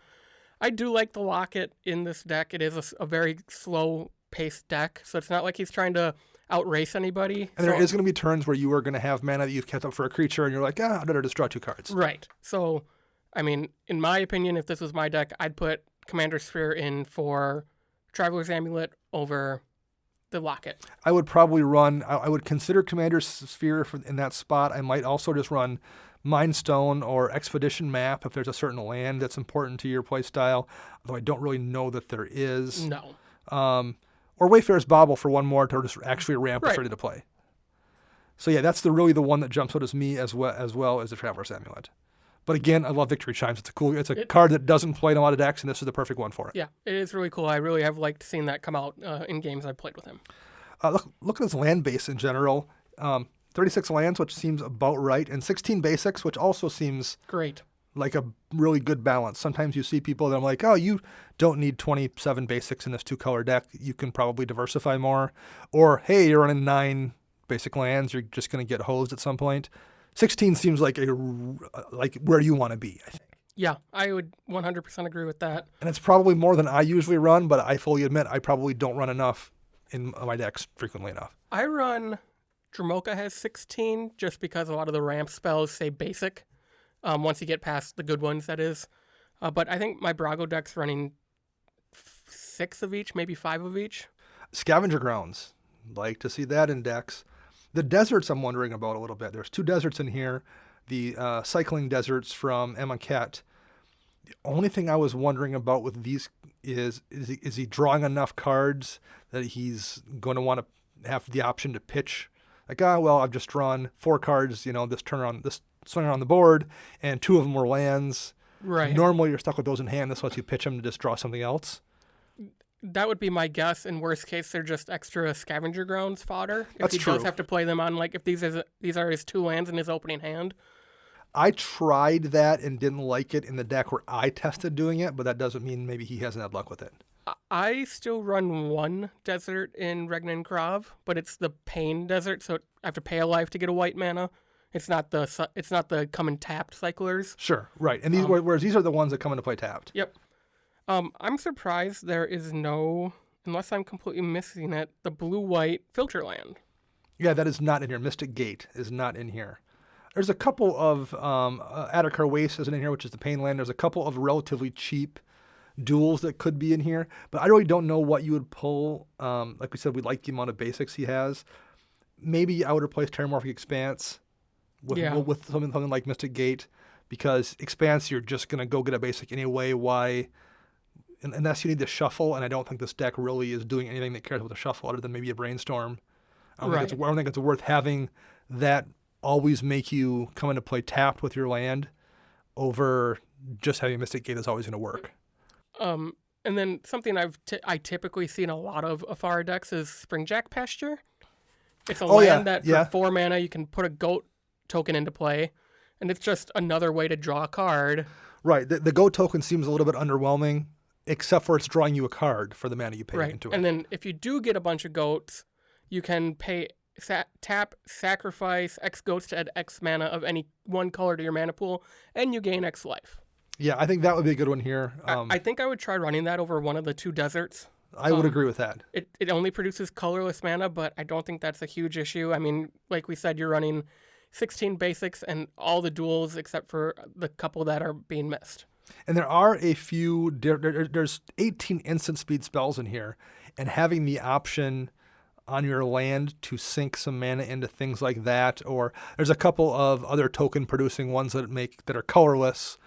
I do like the Locket in this deck. It is a very slow-paced deck, so it's not like he's trying to outrace anybody. And there is going to be turns where you are going to have mana that you've kept up for a creature, and you're like, I'd better just draw 2 cards. Right. So, I mean, in my opinion, if this was my deck, I'd put Commander Sphere in for Traveler's Amulet over the Locket. I would probably run, I would consider Commander Sphere in that spot. I might also just run Mind Stone or Expedition Map if there's a certain land that's important to your play style, although I don't really know that there is. No. Or Wayfarer's Bauble for 1 more to just actually ramp it ready to play. So yeah, that's really the one that jumps out as me as well as the Traveler's Amulet. But again, I love Victory Chimes. It's a card that doesn't play in a lot of decks, and this is the perfect one for it. Yeah, it is really cool. I really have liked seeing that come out in games I've played with him. Look at his land base in general. 36 lands, which seems about right, and 16 basics, which also seems great. Like a really good balance. Sometimes you see people that I'm like, oh, you don't need 27 basics in this 2-color deck. You can probably diversify more. Or, hey, you're running 9 basic lands. You're just going to get hosed at some point. 16 seems like where you want to be, I think. Yeah, I would 100% agree with that. And it's probably more than I usually run, but I fully admit I probably don't run enough in my decks frequently enough. I run Dromoka has 16 just because a lot of the ramp spells say basic. Once you get past the good ones, that is. But I think my Brago deck's running 6 of each, maybe 5 of each. Scavenger Grounds. Like to see that in decks. The deserts I'm wondering about a little bit. There's 2 deserts in here. The cycling deserts from Emma-Ket. The only thing I was wondering about with these is he drawing enough cards that he's going to want to have the option to pitch? Like, I've just drawn 4 cards, this swing around the board, and 2 of them were lands. Right. Normally, you're stuck with those in hand. This lets you pitch them to just draw something else. That would be my guess. In worst case, they're just extra Scavenger Grounds fodder. If That's true. Does have to play them on, if these are his 2 lands in his opening hand. I tried that and didn't like it in the deck where I tested doing it, but that doesn't mean maybe he hasn't had luck with it. I still run one desert in Regnan Krav, but it's the Pain Desert, so I have to pay a life to get a white mana. It's not the come and tapped cyclers. Sure, right. And these, whereas these are the ones that come into play tapped. Yep. I'm surprised there is no, unless I'm completely missing it, the blue-white filter land. Yeah, that is not in here. Mystic Gate is not in here. There's a couple of Adakar Waste isn't in here, which is the Pain Land. There's a couple of relatively cheap duels that could be in here, but I really don't know what you would pull. Like we said, we like the amount of basics he has. Maybe I would replace Terramorphic Expanse with something like Mystic Gate, because Expanse you're just gonna go get a basic anyway. Why? Unless you need to shuffle, and I don't think this deck really is doing anything that cares about the shuffle other than maybe a Brainstorm. I don't think it's worth having that always make you come into play tapped with your land over just having Mystic Gate is always going to work. And then something I typically see in a lot of Afara decks is Springjack Pasture. It's a land that for 4 mana you can put a goat token into play, and it's just another way to draw a card. Right. The goat token seems a little bit underwhelming, except for it's drawing you a card for the mana you pay into it. And then if you do get a bunch of goats, you can pay tap, sacrifice X goats to add X mana of any one color to your mana pool, and you gain X life. Yeah, I think that would be a good one here. I think I would try running that over one of the 2 deserts. I would agree with that. It only produces colorless mana, but I don't think that's a huge issue. I mean, like we said, you're running 16 basics and all the duels except for the couple that are being missed. And there are a few, there's 18 instant speed spells in here, and having the option on your land to sink some mana into things like that, or there's a couple of other token producing ones that are colorless.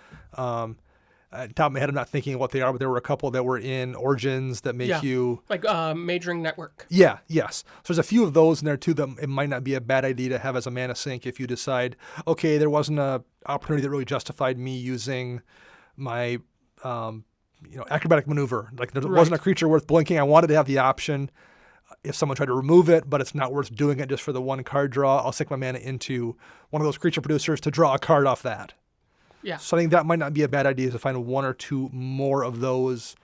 At the top of my head, I'm not thinking of what they are, but there were a couple that were in Origins that make you like Majoring Network. Yeah, yes. So there's a few of those in there too that it might not be a bad idea to have as a mana sink if you decide, okay, there wasn't a opportunity that really justified me using my acrobatic maneuver. Like there wasn't a creature worth blinking. I wanted to have the option if someone tried to remove it, but it's not worth doing it just for the one card draw. I'll sink my mana into one of those creature producers to draw a card off that. Yeah. So I think that might not be a bad idea to find 1 or 2 more of those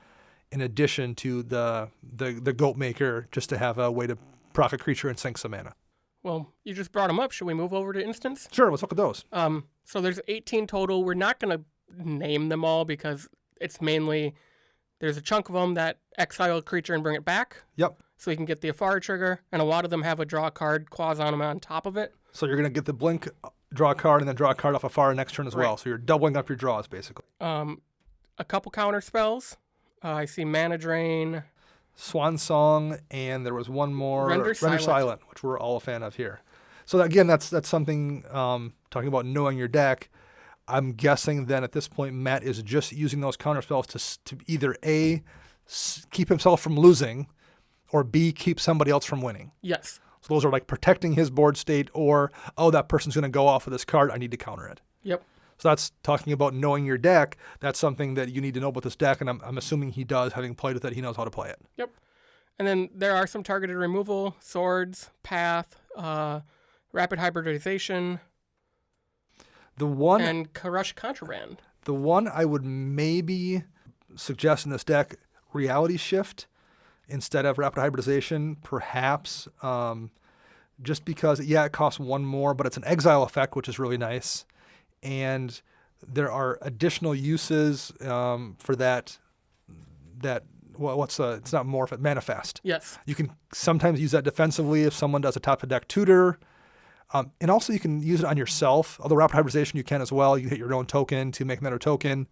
in addition to the Goat Maker, just to have a way to proc a creature and sink some mana. Well, you just brought them up. Should we move over to instants? Sure, let's look at those. So there's 18 total. We're not going to name them all because it's mainly there's a chunk of them that exile a creature and bring it back. Yep. So you can get the Afara trigger, and a lot of them have a draw card clause on them on top of it. So you're going to get the blink, draw a card, and then draw a card off Afara next turn as well. So you're doubling up your draws, basically. A couple counter spells. I see Mana Drain. Swan Song, and there was one more, Render Silent, which we're all a fan of here. So again, that's something, talking about knowing your deck. I'm guessing then at this point, Matt is just using those counter spells to either A, keep himself from losing, or B, keep somebody else from winning. Yes. So those are like protecting his board state, or, oh, that person's going to go off with this card, I need to counter it. Yep. So that's talking about knowing your deck. That's something that you need to know about this deck, and I'm assuming he does. Having played with it, he knows how to play it. Yep. And then there are some targeted removal, swords, path, rapid hybridization, and Karush Contraband. The one I would maybe suggest in this deck, Reality Shift instead of rapid hybridization, perhaps, just because, it costs 1 more, but it's an exile effect, which is really nice. And there are additional uses for that. It's not morph, manifest. Yes. You can sometimes use that defensively if someone does a top of deck tutor. And also you can use it on yourself. Although rapid hybridization you can as well. You hit your own token to make another token.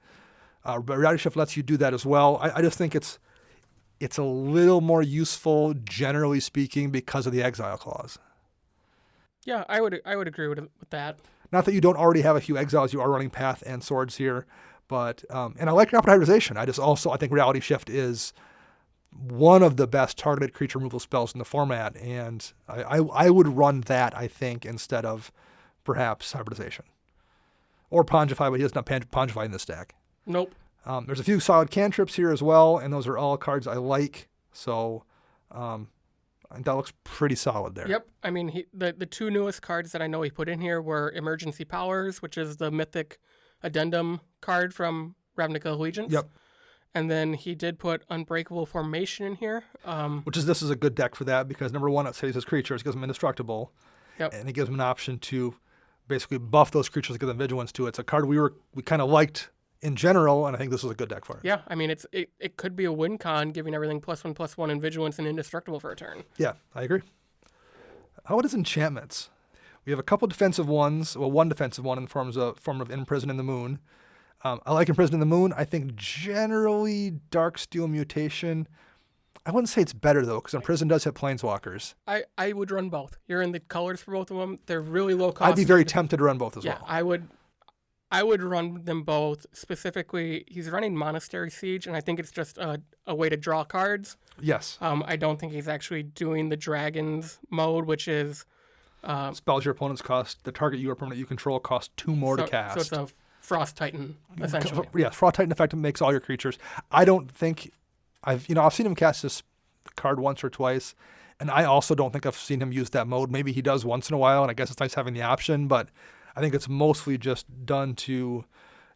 But Reality Shift lets you do that as well. I just think it's a little more useful, generally speaking, because of the exile clause. Yeah, I would agree with that. Not that you don't already have a few exiles. You are running Path and Swords here. But and I like rapid hybridization. I think Reality Shift is one of the best targeted creature removal spells in the format, and I would run that, I think, instead of perhaps hybridization. Or Pongify, but he doesn't have Pongify in this deck. Nope. There's a few solid cantrips here as well, and those are all cards I like. So that looks pretty solid there. Yep. I mean, the 2 newest cards that I know he put in here were Emergency Powers, which is the mythic addendum card from Ravnica Allegiance. Yep. And then he did put Unbreakable Formation in here. This is a good deck for that because number one, it saves his creatures, gives them indestructible, Yep. and it gives him an option to basically buff those creatures and give them vigilance too. It's a card we kind of liked in general, and I think this was a good deck for it. Yeah, I mean, it could be a win con, giving everything +1/+1 and vigilance and indestructible for a turn. Yeah, I agree. How about his enchantments? We have a couple defensive ones. Well, one defensive one in the form of Imprison in the Moon. I like Imprison in the Moon. I think generally Darksteel Mutation. I wouldn't say it's better though, because Imprison does have Planeswalkers. I would run both. You're in the colors for both of them. They're really low cost. I'd be very tempted to run both as Yeah, well. I would run them both. Specifically, he's running Monastery Siege, and I think it's just a way to draw cards. Yes. I don't think he's actually doing the Dragons mode, which is Spells your opponent's cost. The target you or permanent you control costs 2 more to cast. So it's a Frost Titan, essentially. Yeah, Frost Titan effect makes all your creatures. I don't think I've seen him cast this card once or twice, and I also don't think I've seen him use that mode. Maybe he does once in a while, and I guess it's nice having the option, but I think it's mostly just done to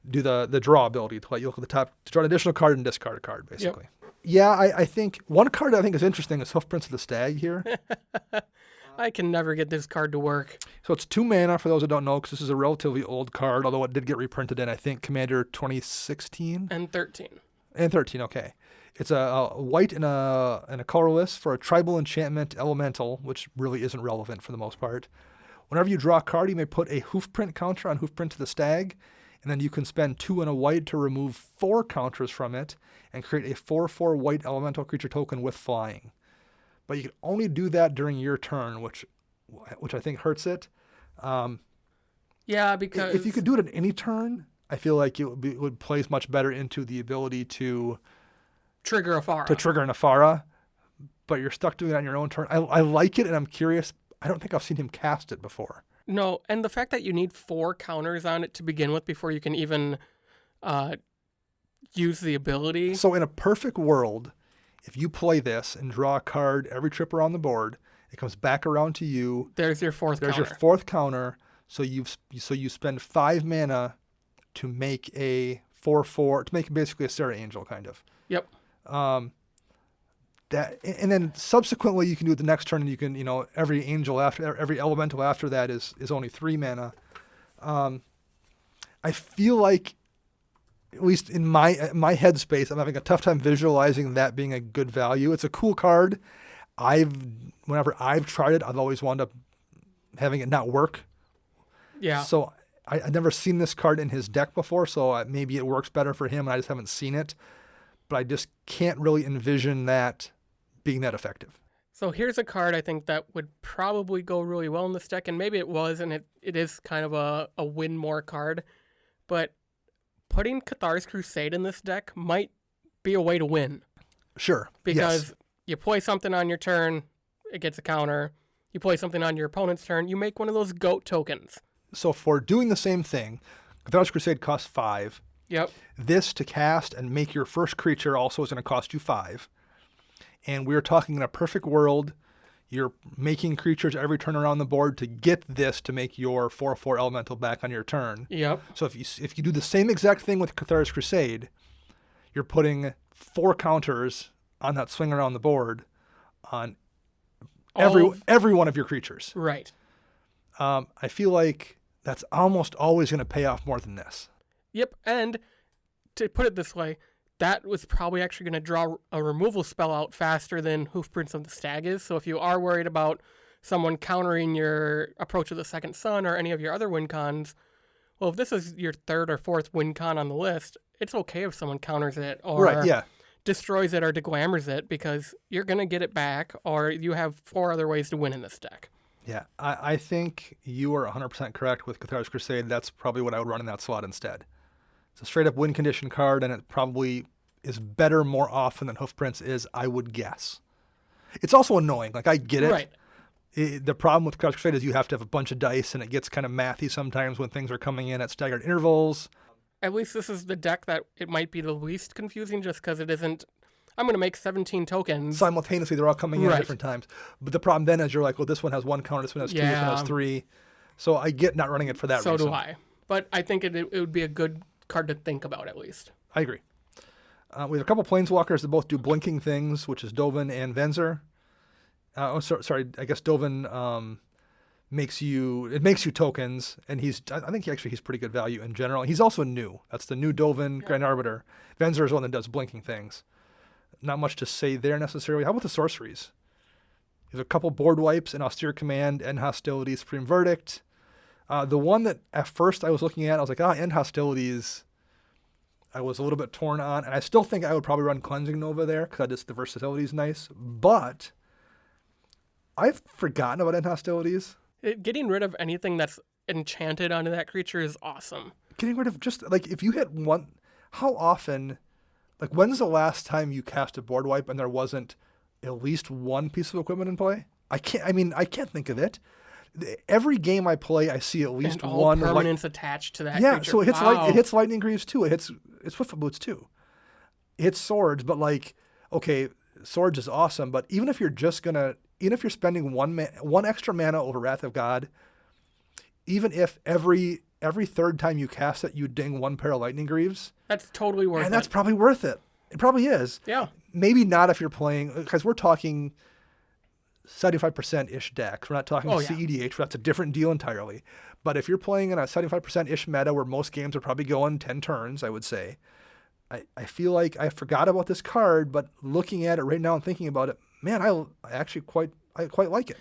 do the draw ability, to let you look at the top, to draw an additional card and discard a card, basically. Yep. Yeah, I think one card I think is interesting is Hoofprints of the Stag here. I can never get this card to work. So it's 2 mana for those who don't know, because this is a relatively old card, although it did get reprinted in, I think, Commander 2016? And 13. And 13, okay. It's a white and a colorless for a tribal enchantment elemental, which really isn't relevant for the most part. Whenever you draw a card, you may put a Hoofprint counter on Hoofprint of the Stag, and then you can spend 2 and a white to remove 4 counters from it and create a 4/4 white elemental creature token with flying. But you can only do that during your turn, which I think hurts it. Yeah, because if you could do it at any turn, I feel like it would plays much better into the ability to trigger Afara. To trigger an Afara, but you're stuck doing it on your own turn. I like it, and I'm curious. I don't think I've seen him cast it before. No, and the fact that you need 4 counters on it to begin with before you can even use the ability. So in a perfect world, if you play this and draw a card every trip around the board, it comes back around to you. There's your 4th counter. There's your 4th counter. So you spend 5 mana to make a 4/4, to make basically a Serra Angel kind of. Yep. And then subsequently you can do it the next turn, and you can, every elemental after that is only 3 mana. I feel like, at least in my headspace, I'm having a tough time visualizing that being a good value. It's a cool card. Whenever I've tried it, I've always wound up having it not work. Yeah. So I've never seen this card in his deck before, so maybe it works better for him, and I just haven't seen it. But I just can't really envision that being that effective. So here's a card I think that would probably go really well in this deck, and maybe it was, and it is kind of a win more card. But putting Cathar's Crusade in this deck might be a way to win. Sure. Because you play something on your turn, it gets a counter. You play something on your opponent's turn, you make one of those goat tokens. So for doing the same thing, Cathar's Crusade costs 5. Yep. This to cast and make your first creature also is going to cost you 5. And we're talking in a perfect world, you're making creatures every turn around the board to get this to make your 4/4 elemental back on your turn. Yep. So if you do the same exact thing with Cathar's Crusade, you're putting 4 counters on that swing around the board on every one of your creatures. Right. I feel like that's almost always going to pay off more than this. Yep, and to put it this way, that was probably actually going to draw a removal spell out faster than Hoofprints of the Stag is. So if you are worried about someone countering your Approach of the Second Sun or any of your other win cons, well, if this is your 3rd or 4th win con on the list, it's okay if someone counters it or destroys it or deglamours it, because you're going to get it back, or you have 4 other ways to win in this deck. Yeah, I think you are 100% correct with Cathar's Crusade. That's probably what I would run in that slot instead. It's a straight-up win condition card, and it probably is better more often than Hoofprints is, I would guess. It's also annoying. Like, I get it. Right. The problem with Cathar's Crusade is you have to have a bunch of dice, and it gets kind of mathy sometimes when things are coming in at staggered intervals. At least this is the deck that it might be the least confusing, just because it isn't, I'm going to make 17 tokens. Simultaneously, they're all coming in at different times. But the problem then is you're like, well, this one has 1 counter, this one has 2, this one has 3. So I get not running it for that reason. So do I. But I think it would be a good card to think about, at least. I agree. We have a couple planeswalkers that both do blinking things, which is Dovin and Venzer. Sorry, I guess Dovin makes you tokens, and I think he's pretty good value in general. He's also new. That's the new Dovin Grand Arbiter. Venzer is one that does blinking things. Not much to say there necessarily. How about the sorceries? There's a couple board wipes, an Austere Command, End Hostilities, Supreme Verdict. The one that at first I was looking at, I was like, End Hostilities, I was a little bit torn on, and I still think I would probably run Cleansing Nova there because the versatility is nice. But I've forgotten about End Hostilities. Getting rid of anything that's enchanted onto that creature is awesome. Getting rid of just, like, if you hit one, how often, like, when's the last time you cast a board wipe and there wasn't at least one piece of equipment in play? I can't think of it. Every game I play, I see at least and all one permanents attached to that creature. So it hits Lightning Greaves too. It hits Swiftfoot Boots too. It hits Swords, but like, okay, Swords is awesome, but even if you're spending one extra mana over Wrath of God, even if every third time you cast it, you ding one pair of Lightning Greaves. That's totally worth it. And that's probably worth it. It probably is. Yeah. Maybe not if you're playing, because we're talking 75%-ish decks. We're not talking CEDH. That's a different deal entirely. But if you're playing in a 75%-ish meta where most games are probably going 10 turns, I would say, I feel like I forgot about this card, but looking at it right now and thinking about it, man, I actually quite like it.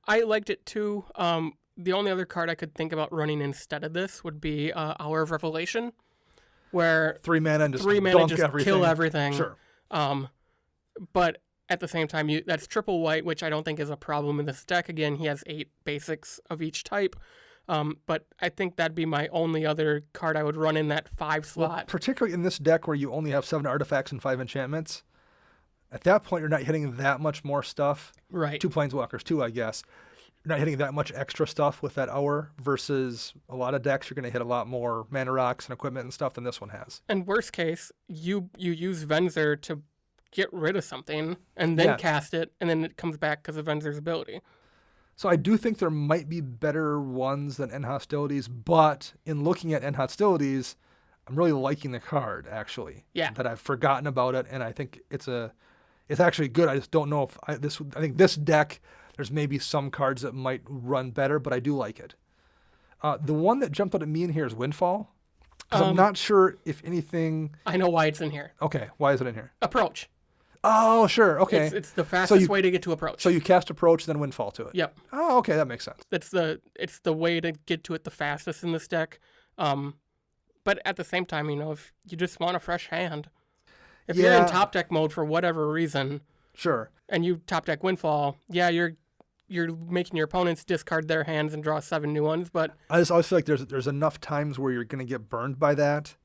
I liked it too. The only other card I could think about running instead of this would be Hour of Revelation, where 3 mana and just kill everything. Sure. But at the same time, that's triple white, which I don't think is a problem in this deck. Again, he has 8 basics of each type. But I think that'd be my only other card I would run in that 5 slot. Well, particularly in this deck where you only have 7 artifacts and 5 enchantments. At that point, you're not hitting that much more stuff. Right. 2 planeswalkers too, I guess. You're not hitting that much extra stuff with that hour versus a lot of decks. You're going to hit a lot more mana rocks and equipment and stuff than this one has. And worst case, you use Venzer to get rid of something and then cast it, and then it comes back because of Venzer's ability. So I do think there might be better ones than End Hostilities, but in looking at End Hostilities, I'm really liking the card, actually. Yeah. That I've forgotten about it, and I think it's actually good. I just don't know if I think this deck, there's maybe some cards that might run better, but I do like it. The one that jumped out at me in here is Windfall, because I'm not sure if anything... I know why it's in here. Okay, why is it in here? Approach. Oh, sure, okay. It's the fastest way to get to Approach. So you cast Approach, then Windfall to it. Yep. Oh, okay, that makes sense. It's the way to get to it the fastest in this deck. But at the same time, if you just want a fresh hand, if you're in top deck mode for whatever reason, sure, and you top deck Windfall, you're making your opponents discard their hands and draw 7 new ones. But I just always feel like there's enough times where you're going to get burned by that.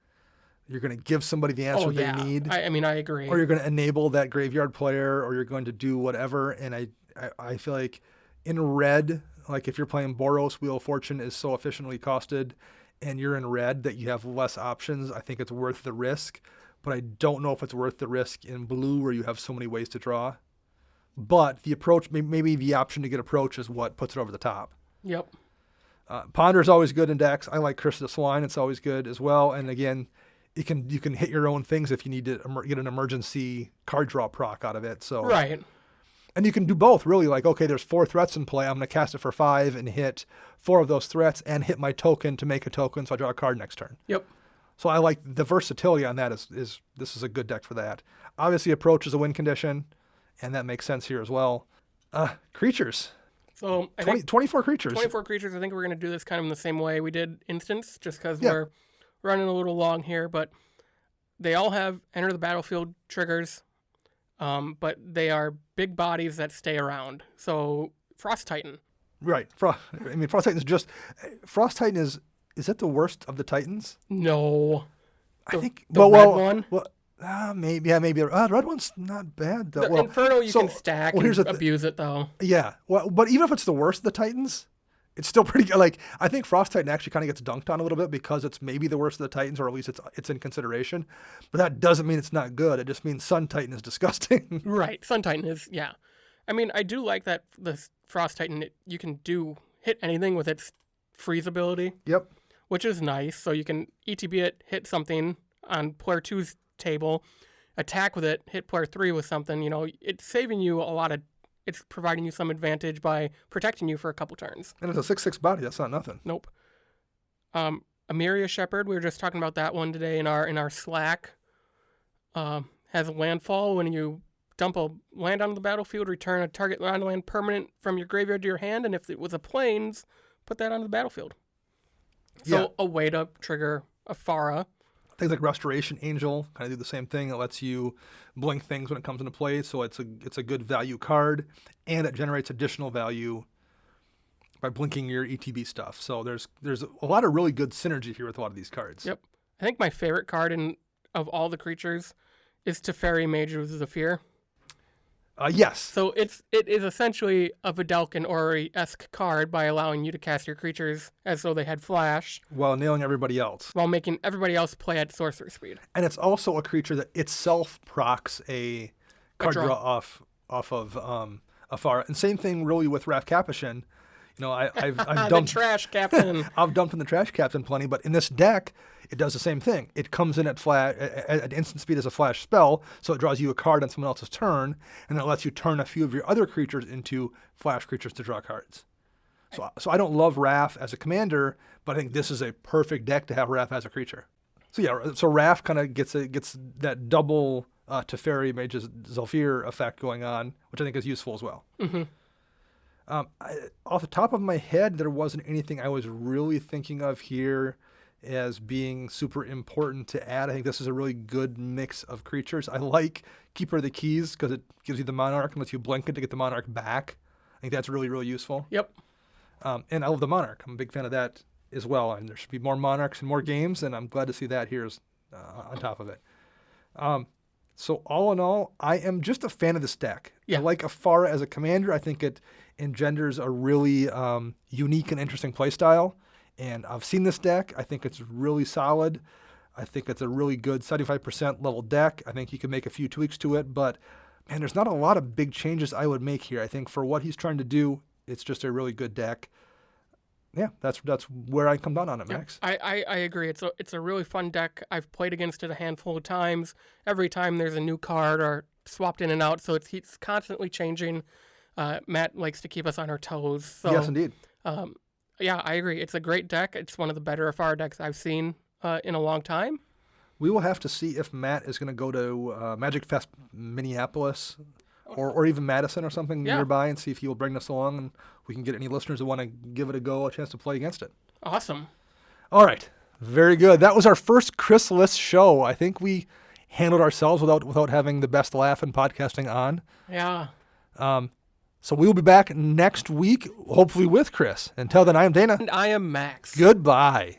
You're going to give somebody the answer they need. I agree. Or you're going to enable that graveyard player, or you're going to do whatever. And I feel like in red, like if you're playing Boros, Wheel of Fortune is so efficiently costed, and you're in red that you have less options, I think it's worth the risk. But I don't know if it's worth the risk in blue where you have so many ways to draw. But the Approach, maybe the option to get Approach is what puts it over the top. Yep. Ponder is always good in decks. I like Curse of the Swine. It's always good as well. And again, you can hit your own things if you need to get an emergency card draw proc out of it. So right. And you can do both, really. Like, okay, there's 4 threats in play. I'm going to cast it for 5 and hit 4 of those threats and hit my token to make a token so I draw a card next turn. Yep. So I like the versatility on that. This is a good deck for that. Obviously, Approach is a win condition, and that makes sense here as well. Creatures. So 24 creatures. 24 creatures. I think we're going to do this kind of in the same way we did Instance, just because we're running a little long here. But they all have Enter the Battlefield triggers, but they are big bodies that stay around. So Frost Titan. Right. Frost Titan is just... Frost Titan is that the worst of the Titans? No. I think... The red one? Well, maybe. Yeah, maybe. The red one's not bad, though. The Inferno you can stack and abuse it, though. Yeah. Well, but even if it's the worst of the Titans, it's still pretty good. Like, I think Frost Titan actually kind of gets dunked on a little bit because it's maybe the worst of the Titans, or at least it's in consideration. But that doesn't mean it's not good. It just means Sun Titan is disgusting. Right. Sun Titan is, yeah. I mean, I do like that the Frost Titan, you can hit anything with its freeze ability. Yep. Which is nice. So you can ETB it, hit something on player 2's table. attack with it, hit player 3 with something, it's saving you it's providing you some advantage by protecting you for a couple turns. And it's a 6/6 body. That's not nothing. Nope. Amiria Shepherd, we were just talking about that one today in our Slack. Has a landfall. When you dump a land onto the battlefield, return a target land permanent from your graveyard to your hand, and if it was a plains, put that onto the battlefield. So a way to trigger a Fara. Things like Restoration Angel kind of do the same thing. It lets you blink things when it comes into play, so it's a good value card, and it generates additional value by blinking your ETB stuff. So there's a lot of really good synergy here with a lot of these cards. Yep. I think my favorite card of all the creatures is Teferi, Mage of Zephyr. Yes. So it is essentially a Vidalcan Ori-esque card by allowing you to cast your creatures as though they had flash, While nailing everybody else. while making everybody else play at sorcery speed. And it's also a creature that itself procs a card draw. draw off of Afara. And same thing really with Wrath Capuchin. I've The dumped trash captain. I've dumped in the Trash Captain plenty, but in this deck, it does the same thing. It comes in at instant speed as a flash spell, so it draws you a card on someone else's turn, and it lets you turn a few of your other creatures into flash creatures to draw cards. So I don't love Wrath as a commander, but I think this is a perfect deck to have Wrath as a creature. So Wrath kind of gets that double Teferi Mage's Zephyr effect going on, which I think is useful as well. Mm-hmm. Off the top of my head, there wasn't anything I was really thinking of here as being super important to add. I think this is a really good mix of creatures. I like Keeper of the Keys because it gives you the Monarch and lets you blink it to get the Monarch back. I think that's really, really useful. Yep. And I love the Monarch. I'm a big fan of that as well. And there should be more Monarchs and more games, and I'm glad to see that here on top of it. So all in all, I am just a fan of this deck. Yeah. I like Afara as a commander. I think it engenders a really unique and interesting playstyle. And I've seen this deck. I think it's really solid. I think it's a really good 75% level deck. I think you can make a few tweaks to it. But, man, there's not a lot of big changes I would make here. I think for what he's trying to do, it's just a really good deck. Yeah, that's where I come down on it, Max. I agree. It's a really fun deck. I've played against it a handful of times. Every time there's a new card or swapped in and out, so it's constantly changing. Matt likes to keep us on our toes. So, Yes, indeed. Yeah, I agree. It's a great deck. It's one of the better Afara decks I've seen in a long time. We will have to see if Matt is going to go to Magic Fest Minneapolis or even Madison or something nearby and see if he will bring us along and we can get any listeners who want to give it a go a chance to play against it. Awesome. All right. Very good. That was our first Chris Liss show. I think we handled ourselves without having the best laugh in podcasting on. Yeah. So we will be back next week, hopefully with Chris. Until then, I am Dana. And I am Max. Goodbye.